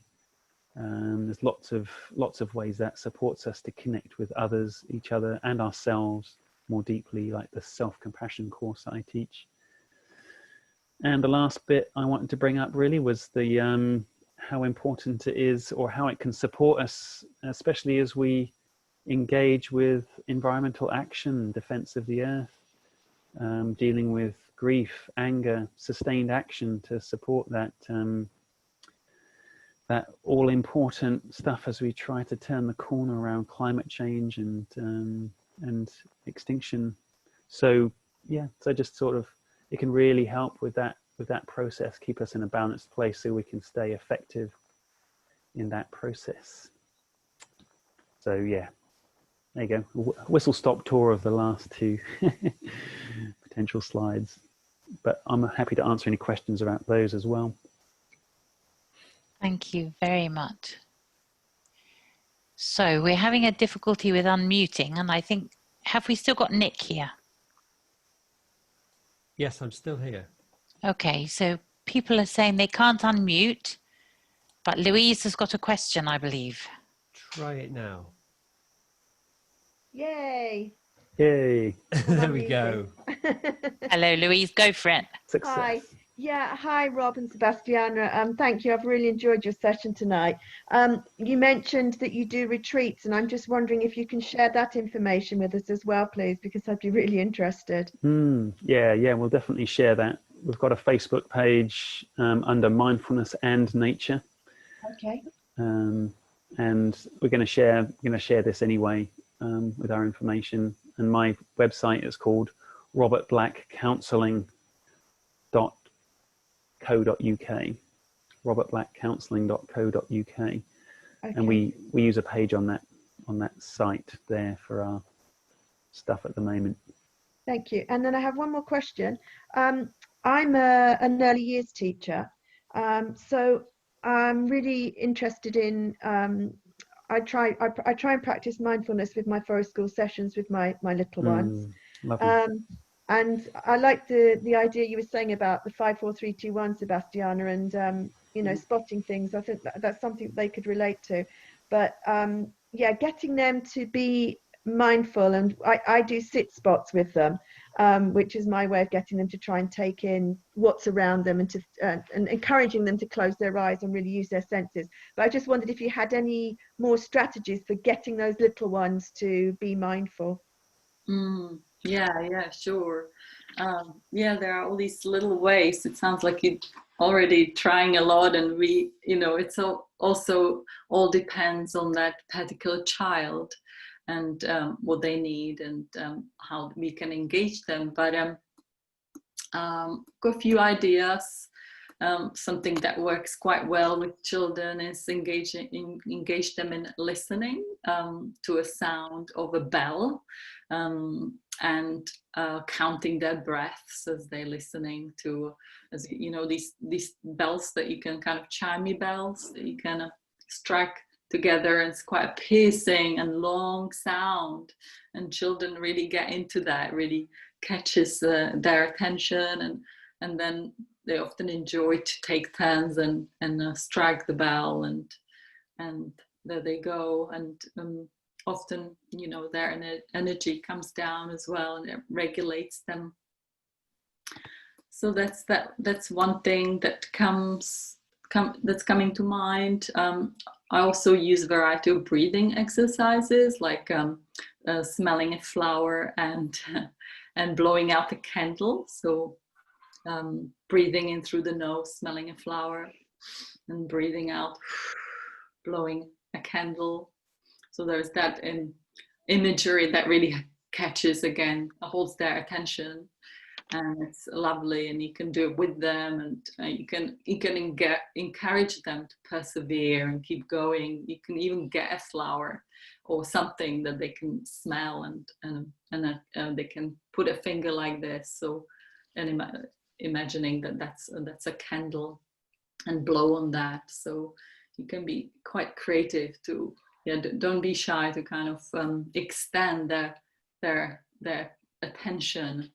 There's lots of ways that supports us to connect with others, each other, and ourselves more deeply, like the self-compassion course that I teach. And the last bit I wanted to bring up really was the how important it is, or how it can support us, especially as we engage with environmental action, defense of the earth, dealing with grief, anger, sustained action to support that that all-important stuff as we try to turn the corner around climate change and extinction. So yeah, so just sort of, it can really help with that process, keep us in a balanced place so we can stay effective in that process. So yeah, there you go. Whistle-stop tour of the last two potential slides, but I'm happy to answer any questions about those as well. Thank you very much. So we're having a difficulty with unmuting, and I think, have we still got Nick here? Yes, I'm still here. Okay, so people are saying they can't unmute, but Louise has got a question, I believe. Try it now. Yay! Yay! There we go. Hello, Louise, go for it. Success. Hi. Yeah, hi, Rob and Sebastiana. Thank you. I've really enjoyed your session tonight. You mentioned that you do retreats, and I'm just wondering if you can share that information with us as well, please, because I'd be really interested. Yeah, we'll definitely share that. We've got a Facebook page under Mindfulness and Nature. Okay. And we're going to share this anyway with our information. And my website is called robertblackcounselling.co.uk. robertblackcounselling.co.uk. Okay. And we use a page on that site there for our stuff at the moment. Thank you. And then I have one more question. I'm an early years teacher, so I'm really interested in. I try and practice mindfulness with my forest school sessions with my little ones. Lovely. And I like the idea you were saying about the 5, 4, 3, 2, 1, Sebastiana, and spotting things. I think that's something they could relate to. But yeah, getting them to be mindful, and I do sit spots with them, which is my way of getting them to try and take in what's around them, and and encouraging them to close their eyes and really use their senses. But I just wondered if you had any more strategies for getting those little ones to be mindful. Yeah, sure. yeah, there are all these little ways. It sounds like you're already trying a lot, and it's also all depends on that particular child and what they need, and how we can engage them. But got a few ideas. Something that works quite well with children is engage them in listening to a sound of a bell, and counting their breaths as they're listening to, as you know, these bells that you can kind of chimey bells that you can strike together, and it's quite a piercing and long sound, and children really get into that, really catches their attention, and then they often enjoy to take turns and strike the bell, and there they go, and often, you know, their energy comes down as well, and it regulates them. So that's one thing that that's coming to mind. I also use a variety of breathing exercises, like smelling a flower and blowing out a candle. So breathing in through the nose, smelling a flower, and breathing out, blowing a candle. So there's that imagery that really catches, again, holds their attention, and it's lovely, and you can do it with them, and you can encourage them to persevere and keep going. You can even get a flower or something that they can smell, and they can put a finger like this, so, and imagining that that's a candle, and blow on that. So you can be quite creative to, yeah, don't be shy to kind of extend their attention,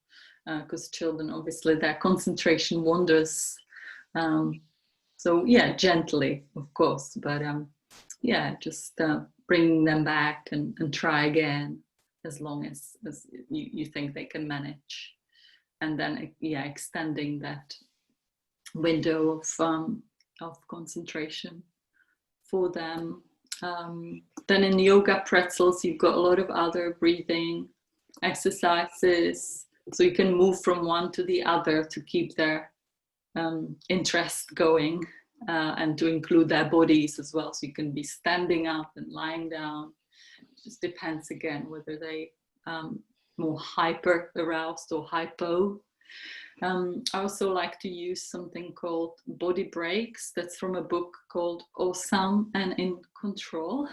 because children, obviously, their concentration wanders. So yeah, gently, of course, but yeah, just bringing them back and try again, as long as you think they can manage. And then, yeah, extending that window of concentration for them. Then in yoga pretzels, you've got a lot of other breathing exercises, so you can move from one to the other to keep their interest going, and to include their bodies as well. So you can be standing up and lying down. It just depends, again, whether they more hyper aroused or hypo. I also like to use something called body breaks. That's from a book called Awesome and in Control.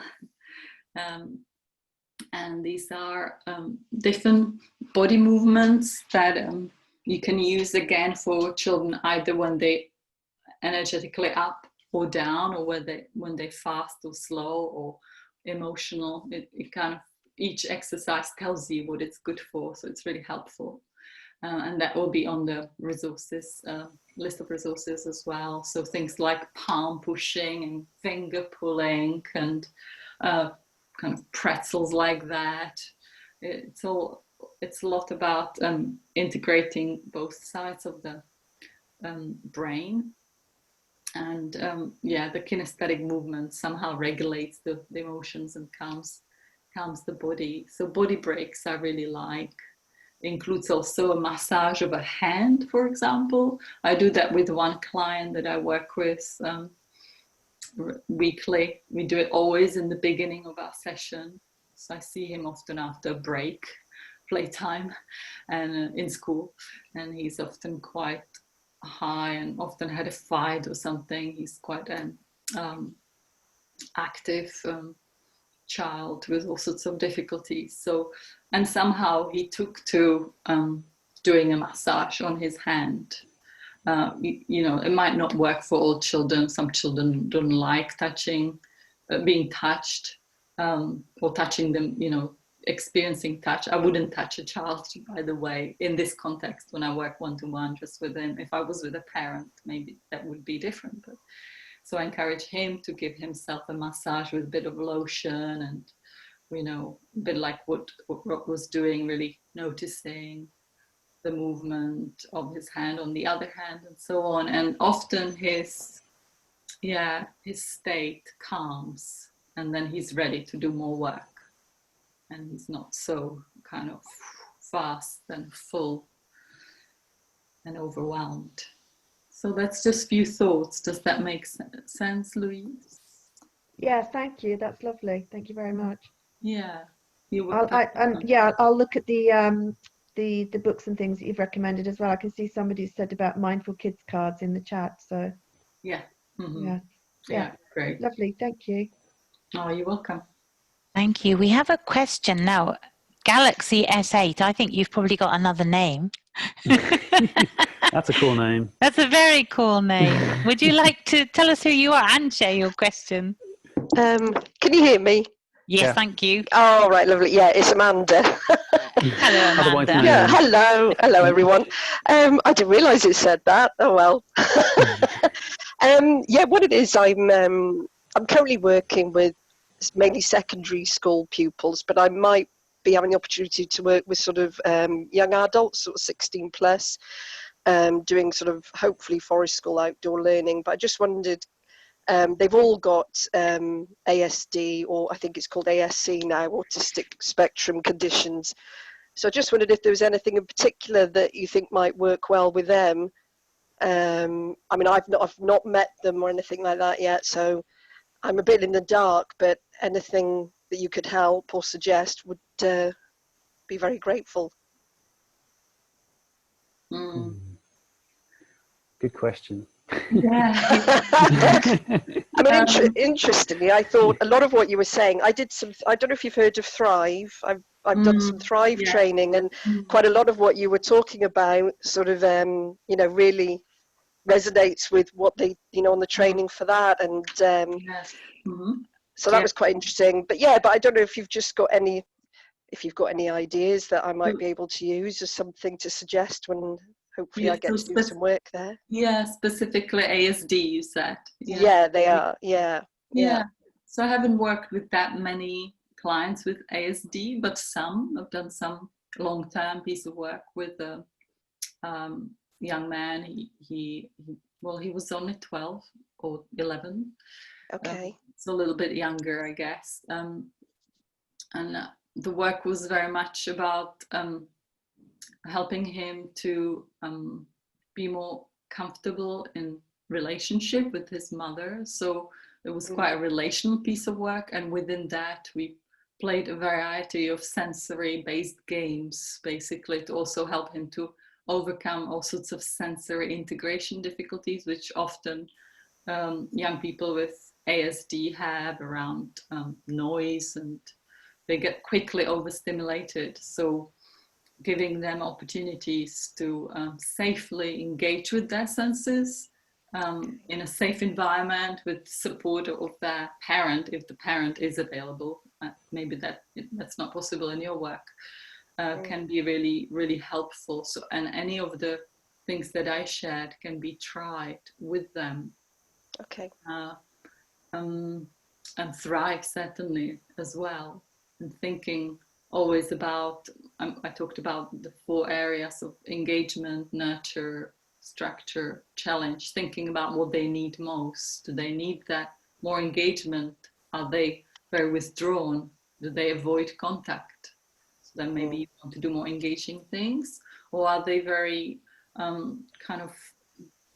And these are different body movements that you can use, again, for children, either when they energetically up or down, or when they fast or slow or emotional. It kind of, each exercise tells you what it's good for, so it's really helpful. And that will be on the resources list of resources as well. So things like palm pushing and finger pulling and kind of pretzels like that. It's a lot about integrating both sides of the brain, and yeah, the kinesthetic movement somehow regulates the emotions and calms the body. So body breaks I really like. Includes also a massage of a hand, for example. I do that with one client that I work with weekly. We do it always in the beginning of our session. So I see him often after break, playtime, and in school. And he's often quite high and often had a fight or something. He's quite an active child with all sorts of difficulties. So, and somehow he took to doing a massage on his hand. You know, it might not work for all children. Some children don't like touching, being touched, or touching them, you know, experiencing touch. I wouldn't touch a child, by the way, in this context when I work one-to-one just with them. If I was with a parent, maybe that would be different. But so I encourage him to give himself a massage with a bit of lotion, and, you know, a bit like what Rob was doing, really noticing the movement of his hand on the other hand and so on. And often his state calms, and then he's ready to do more work. And he's not so kind of fast and full. and overwhelmed. So that's just a few thoughts. Does that make sense, Louise? Yeah, thank you. That's lovely. Thank you very much. Yeah. You were I'll look at the books and things that you've recommended as well. I can see somebody said about mindful kids cards in the chat. So yeah. Yeah, Great. lovely. Thank you. Oh, you're welcome. Thank you. We have a question now. Galaxy S8. I think you've probably got another name. That's a cool name. That's a very cool name. Would you like to tell us who you are and share your question? Can you hear me? Yes, Yeah. thank you. Oh, right, lovely. Yeah, it's Amanda. Hello, Otherwise Amanda. known Yeah, as- hello everyone. I didn't realise it said that. Oh well. Yeah, what it is, I'm currently working with mainly secondary school pupils, but I might be having the opportunity to work with sort of young adults, sort of 16 plus, doing sort of hopefully forest school outdoor learning. But I just wondered, they've all got ASD, or I think it's called ASC now, autistic spectrum conditions. So I just wondered if there was anything in particular that you think might work well with them. I mean, I've not met them or anything like that yet, so I'm a bit in the dark, but anything that you could help or suggest would be very grateful. Good question. Yeah. I mean, interestingly, I thought a lot of what you were saying, I don't know if you've heard of Thrive. I've done some Thrive training, and quite a lot of what you were talking about sort of, really resonates with what they, on the training for that. And so that was quite interesting. But I don't know if you've got any ideas that I might be able to use as something to suggest when hopefully I get to do some work there. Yeah, specifically ASD, you said. Yeah, they are. Yeah. So I haven't worked with that many clients with ASD, but I've done some long-term piece of work with a young man. He was only 12 or 11. Okay. So a little bit younger, I guess. And the work was very much about helping him to be more comfortable in relationship with his mother. So it was quite a relational piece of work, and within that we played a variety of sensory-based games, basically, to also help him to overcome all sorts of sensory integration difficulties, which often young people with ASD have around noise, and they get quickly overstimulated. So giving them opportunities to safely engage with their senses in a safe environment with support of their parent, if the parent is available. Maybe that's not possible in your work, can be really, really helpful. So, and any of the things that I shared can be tried with them. Okay. And Thrive certainly as well. And thinking always about, I talked about the 4 areas of engagement, nurture, structure, challenge, thinking about what they need most. Do they need that more engagement? Are they very withdrawn? Do they avoid contact? So then maybe you want to do more engaging things. Or are they very kind of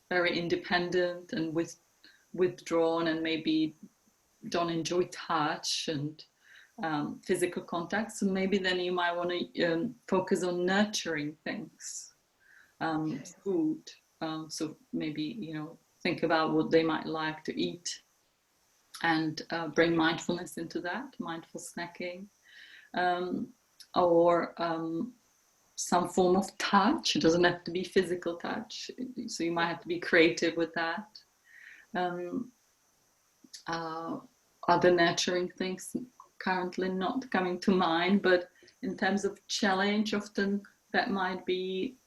very independent and withdrawn, and maybe don't enjoy touch and physical contact? So maybe then you might want to focus on nurturing things, food. So maybe, think about what they might like to eat, and bring mindfulness into that, mindful snacking, or some form of touch. It doesn't have to be physical touch, so you might have to be creative with that. Other nurturing things currently not coming to mind, but in terms of challenge, often that might be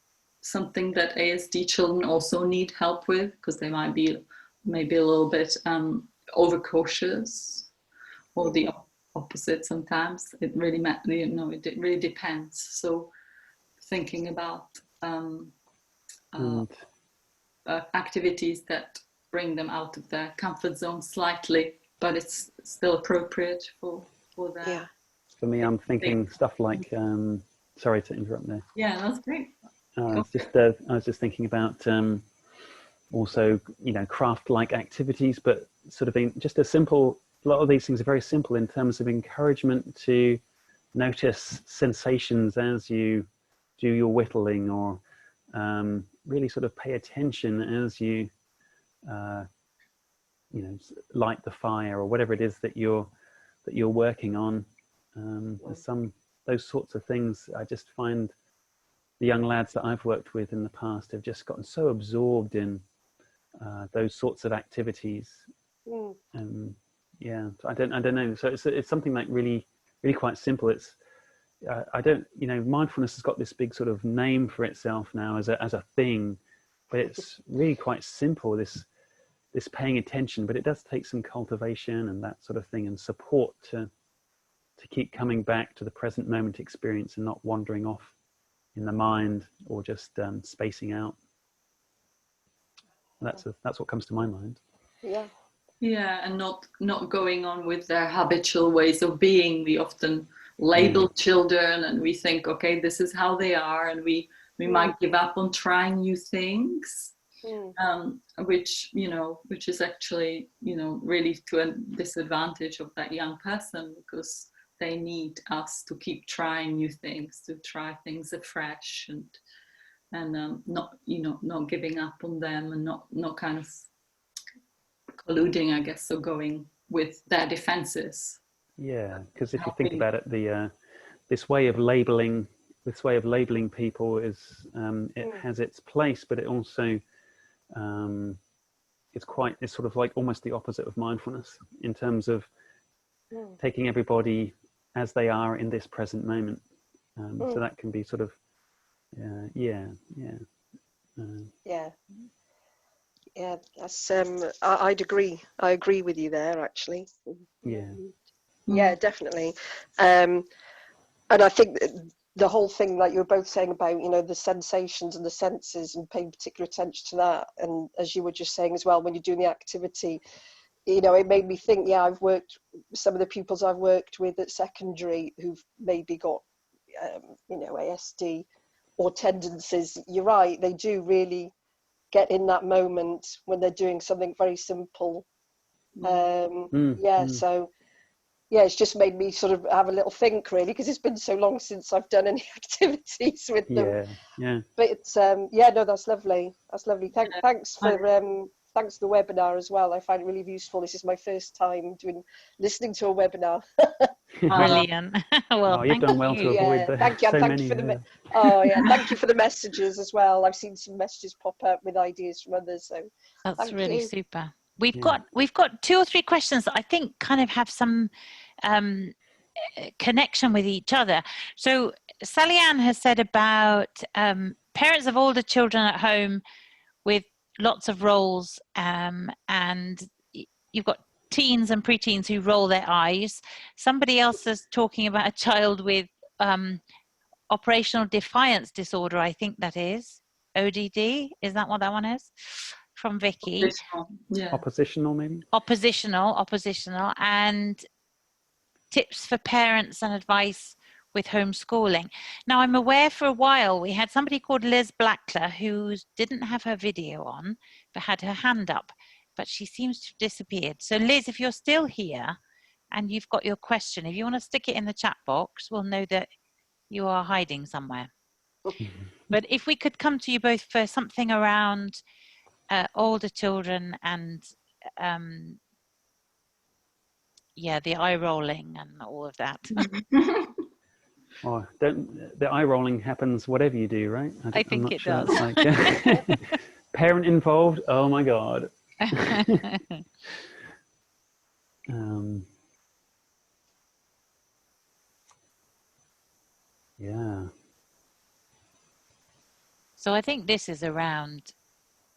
something that ASD children also need help with, because they might be maybe a little bit overcautious, or the opposite sometimes. It really it really depends. So thinking about activities that bring them out of their comfort zone slightly, but it's still appropriate for that. Yeah. For me, I'm thinking stuff like, sorry to interrupt there. Yeah, that's great. I was just thinking about also, you know, craft-like activities, but sort of just a lot of these things are very simple in terms of encouragement to notice sensations as you do your whittling, or really sort of pay attention as you, you know, light the fire or whatever it is that you're working on. There's those sorts of things. I just find the young lads that I've worked with in the past have just gotten so absorbed in those sorts of activities. Yeah, I don't know. So it's something like really quite simple. It's you know, mindfulness has got this big sort of name for itself now as a thing, but it's really quite simple. This paying attention, but it does take some cultivation and that sort of thing, and support to keep coming back to the present moment experience and not wandering off in the mind or just spacing out. That's what comes to my mind. Yeah, and not going on with their habitual ways of being. We often label children, and we think, okay, this is how they are, and we might give up on trying new things, which is actually, you know, really to a disadvantage of that young person, because they need us to keep trying new things, to try things afresh, and not giving up on them, and not kind of colluding, I guess, or going with their defenses. Yeah, because if you think about it, this way of labeling people is it has its place, but it also it's sort of like almost the opposite of mindfulness in terms of taking everybody as they are in this present moment. So that can be sort of that's I'd agree. I agree with you there, actually. Yeah, definitely. And I think that the whole thing, like you were both saying about, you know, the sensations and the senses, and paying particular attention to that, and as you were just saying as well, when you're doing the activity, you know, it made me think, I've worked, some of the pupils I've worked with at secondary who've maybe got you know, ASD or tendencies, you're right, they do really get in that moment when they're doing something very simple. So it's just made me sort of have a little think, really, because it's been so long since I've done any activities with them. But it's that's lovely. Thanks for thanks for the webinar as well. I find it really useful. This is my first time listening to a webinar. Brilliant. Well, you've done well to avoid the thank you. so Thank many. you for the thank you for the messages as well. I've seen some messages pop up with ideas from others. So that's really super. We've got 2 or 3 questions that I think kind of have some connection with each other. So Sally Ann has said about parents of older children at home with lots of roles, and you've got teens and preteens who roll their eyes. Somebody else is talking about a child with operational defiance disorder, I think that is ODD. Is that what that one is? From Vicky. Oppositional, maybe? Oppositional, and tips for parents and advice with homeschooling. Now, I'm aware for a while we had somebody called Liz Blackler who didn't have her video on, but had her hand up, but she seems to have disappeared. So Liz, if you're still here and you've got your question, if you want to stick it in the chat box, we'll know that you are hiding somewhere. But if we could come to you both for something around older children and the eye rolling and all of that. Oh, the eye rolling happens whatever you do, right? I think it does. Like, parent involved, oh my God. So I think this is around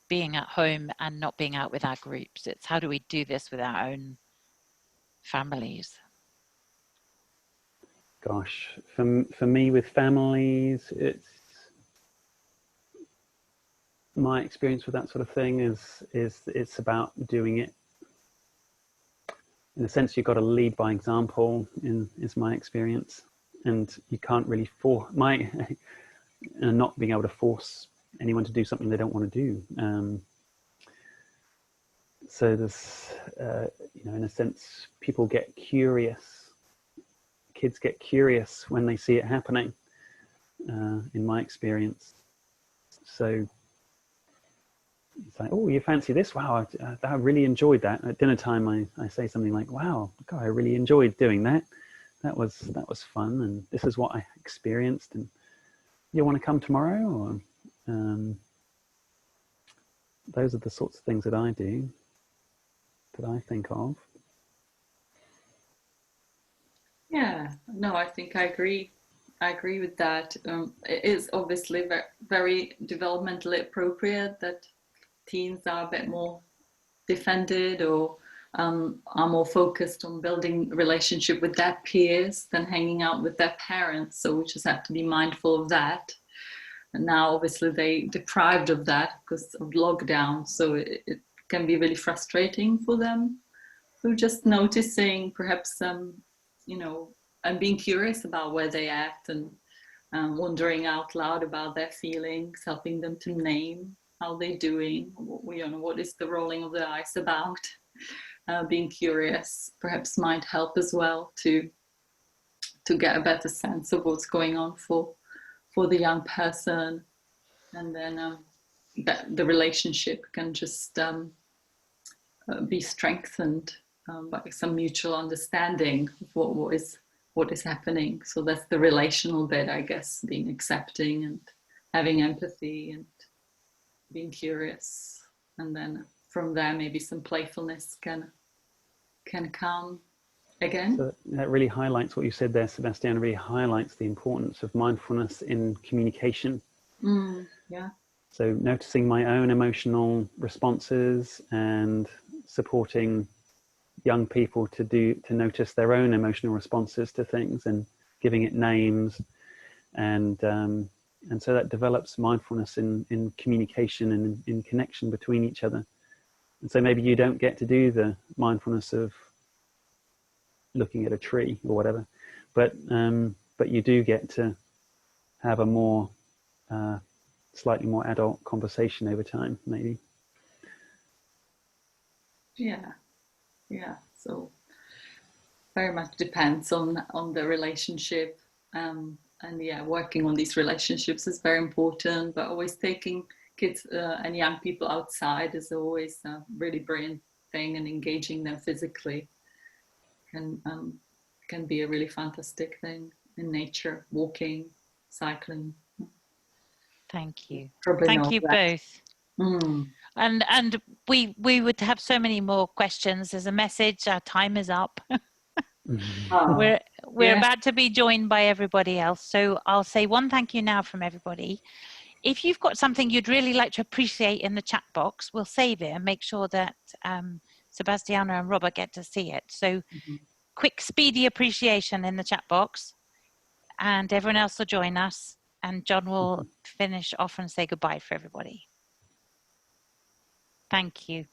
being at home and not being out with our groups. It's how do we do this with our own families? Gosh, for me with families, it's my experience with that sort of thing is it's about doing it. In a sense, you've got to lead by example, is my experience, and you can't really and not being able to force anyone to do something they don't want to do. So there's, in a sense, people get curious. Kids get curious when they see it happening, in my experience. So it's like, oh, you fancy this? Wow, I really enjoyed that. At dinner time, I say something like, wow, God, I really enjoyed doing that. That was fun, and this is what I experienced. And you want to come tomorrow? Or those are the sorts of things that I do, that I think of. Yeah, no, I think I agree. I agree with that. It is obviously very developmentally appropriate that teens are a bit more defended or are more focused on building a relationship with their peers than hanging out with their parents. So we just have to be mindful of that. And now obviously they deprived of that because of lockdown. So it can be really frustrating for them. So just noticing perhaps, and being curious about where they act and wondering out loud about their feelings, helping them to name how they're doing, what is the rolling of the eyes about. Being curious perhaps might help as well to get a better sense of what's going on for the young person, and then that the relationship can just be strengthened by some mutual understanding of what is happening. So that's the relational bit, I guess, being accepting and having empathy and being curious, and then from there maybe some playfulness can come again. So that really highlights what you said there, Sebastiana. Really highlights the importance of mindfulness in communication. Yeah. So noticing my own emotional responses and supporting young people to notice their own emotional responses to things and giving it names, and so that develops mindfulness in communication and in connection between each other. And so maybe you don't get to do the mindfulness of looking at a tree or whatever, but you do get to have a more slightly more adult conversation over time, maybe. Yeah. So very much depends on the relationship, and yeah, working on these relationships is very important. But always taking kids and young people outside is always a really brilliant thing, and engaging them physically can be a really fantastic thing in nature, walking, cycling. Thank you. Probably Thank you both. And we would have so many more questions. There's a message. Our time is up. We're about to be joined by everybody else. So I'll say one thank you now from everybody. If you've got something you'd really like to appreciate in the chat box, we'll save it and make sure that Sebastiana and Robert get to see it. So quick, speedy appreciation in the chat box, and everyone else will join us. And John will finish off and say goodbye for everybody. Thank you.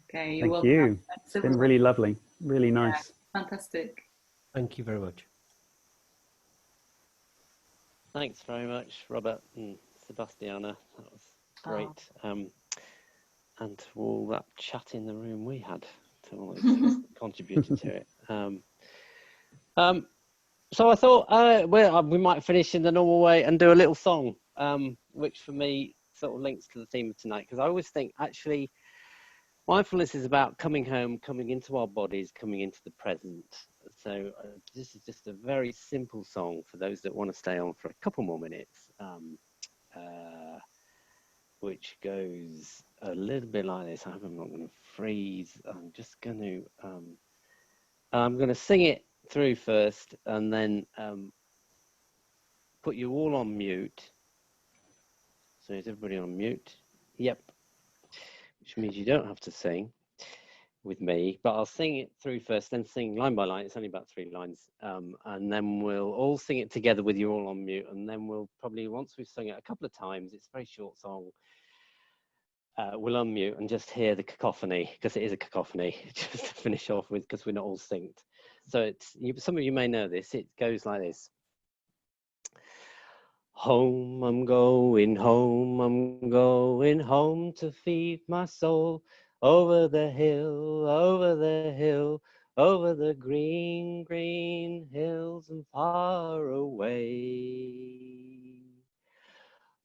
Okay. Thank you. It's been really lovely, really nice. Yeah, fantastic. Thank you very much. Thanks very much, Robert and Sebastiana. That was great. And to all that chat in the room we had, to all those contributed to it. So I thought we might finish in the normal way and do a little song, which for me sort of links to the theme of tonight, because I always think actually mindfulness is about coming home, coming into our bodies, coming into the present. So this is just a very simple song for those that want to stay on for a couple more minutes, which goes a little bit like this. I hope I'm not going to freeze. I'm just going to sing it through first, and then put you all on mute. So is everybody on mute? Yep. Which means you don't have to sing with me, but I'll sing it through first, then sing line by line. It's only about 3 lines, and then we'll all sing it together with you all on mute, and then we'll probably, once we've sung it a couple of times, it's a very short song, we'll unmute and just hear the cacophony, because it is a cacophony, just to finish off with, because we're not all synced. So some of you may know this. It goes like this. Home, I'm going home, I'm going home to feed my soul. Over the hill, over the hill, over the green, green hills and far away.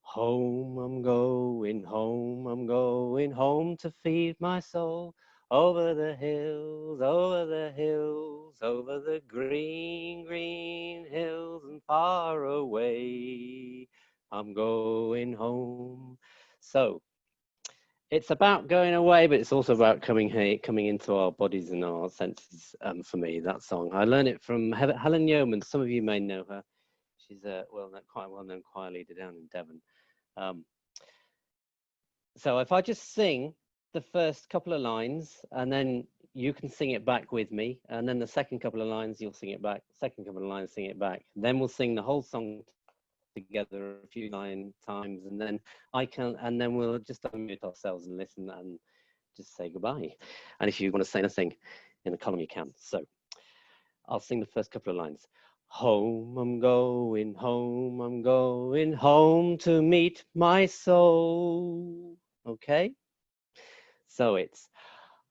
Home, I'm going home, I'm going home to feed my soul. Over the hills, over the hills, over the green, green hills and far away. I'm going home. So it's about going away, but it's also about coming here, coming into our bodies and our senses. For me, that song, I learned it from Helen Yeoman. Some of you may know her. She's a quite well-known choir leader down in Devon. So if I just sing the first couple of lines, and then you can sing it back with me, and then the second couple of lines you'll sing it back, second couple of lines sing it back, then we'll sing the whole song together a few times, and then we'll just unmute ourselves and listen and just say goodbye. And if you want to say anything in the column, you can. So I'll sing the first couple of lines. Home, I'm going home, I'm going home to meet my soul. Okay? So it's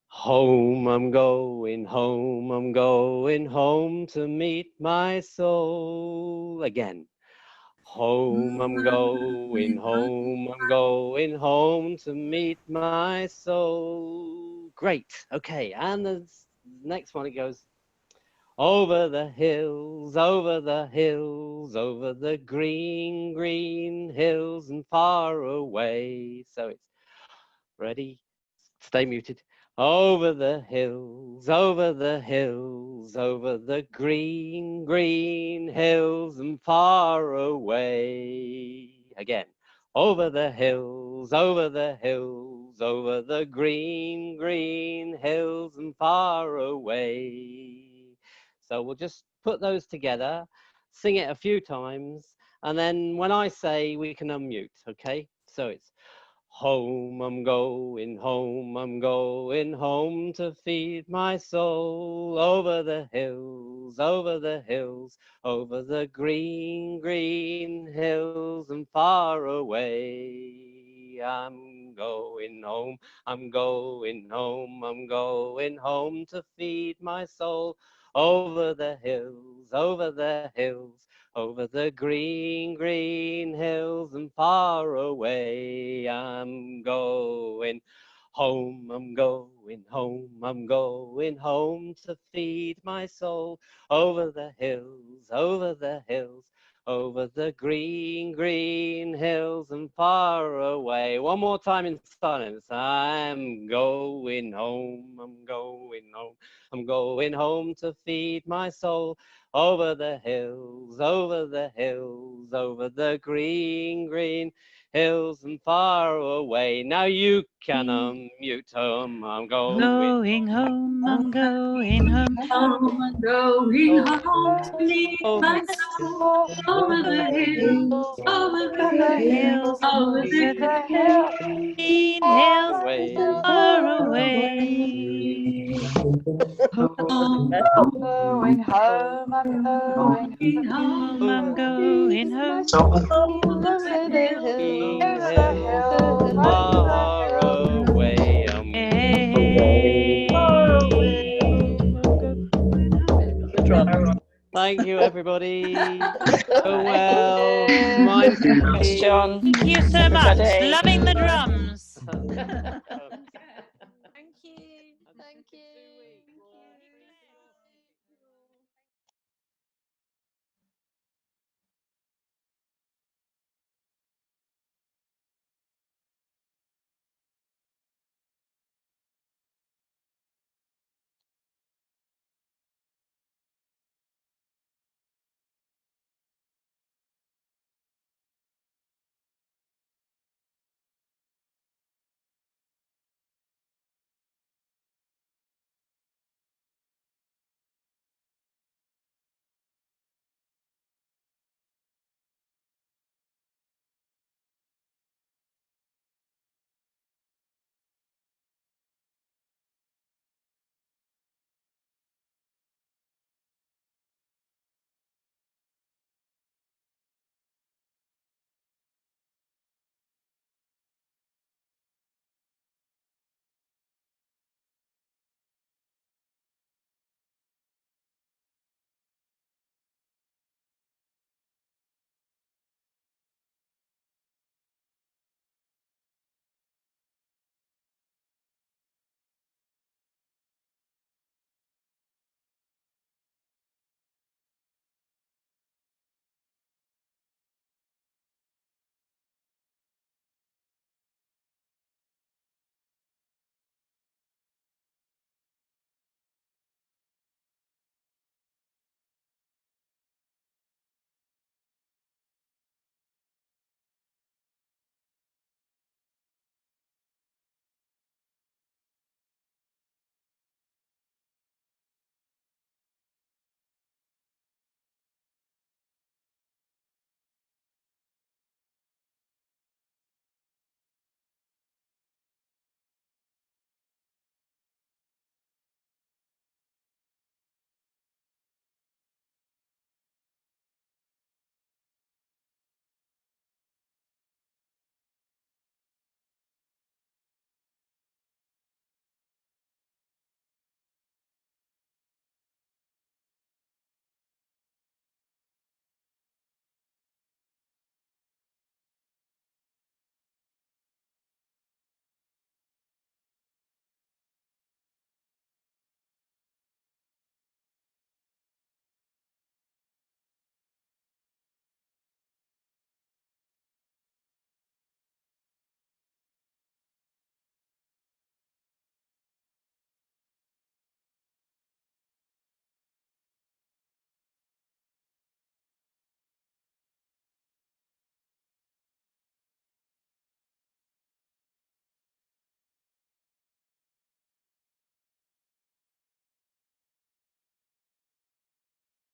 home, I'm going home, I'm going home to meet my soul. Again. Home, I'm going home, I'm going home to meet my soul. Great. Okay, and the next one, it goes, over the hills, over the hills, over the green, green hills and far away. So it's ready, stay muted. Over the hills, over the hills, over the green, green hills and far away. Again, over the hills, over the hills, over the green, green hills and far away. So we'll just put those together, sing it a few times, and then when I say, we can unmute, okay? So it's home, I'm going home, I'm going home to feed my soul. Over the hills, over the hills, over the green, green hills and far away. I'm going home, I'm going home, I'm going home to feed my soul. Over the hills, over the hills, over the green, green hills and far away. I'm going home, I'm going home, I'm going home to feed my soul. Over the hills, over the hills, over the green, green hills and far away. One more time in silence. I'm going home, I'm going home, I'm going home to feed my soul. Over the hills, over the hills, over the green, green hills and far away. Now you can unmute them. I'm Going home, I'm going home. Home, I'm going home to meet my soul. Over the hills, over the hills, over the Green hills far away. away. Home, Going home, I'm going Home, I'm going home. over over the the hills, hills, hills far away. Thank you, everybody. So well, mindfully. Thanks, John. Thank you so much. Everybody. Loving the drums.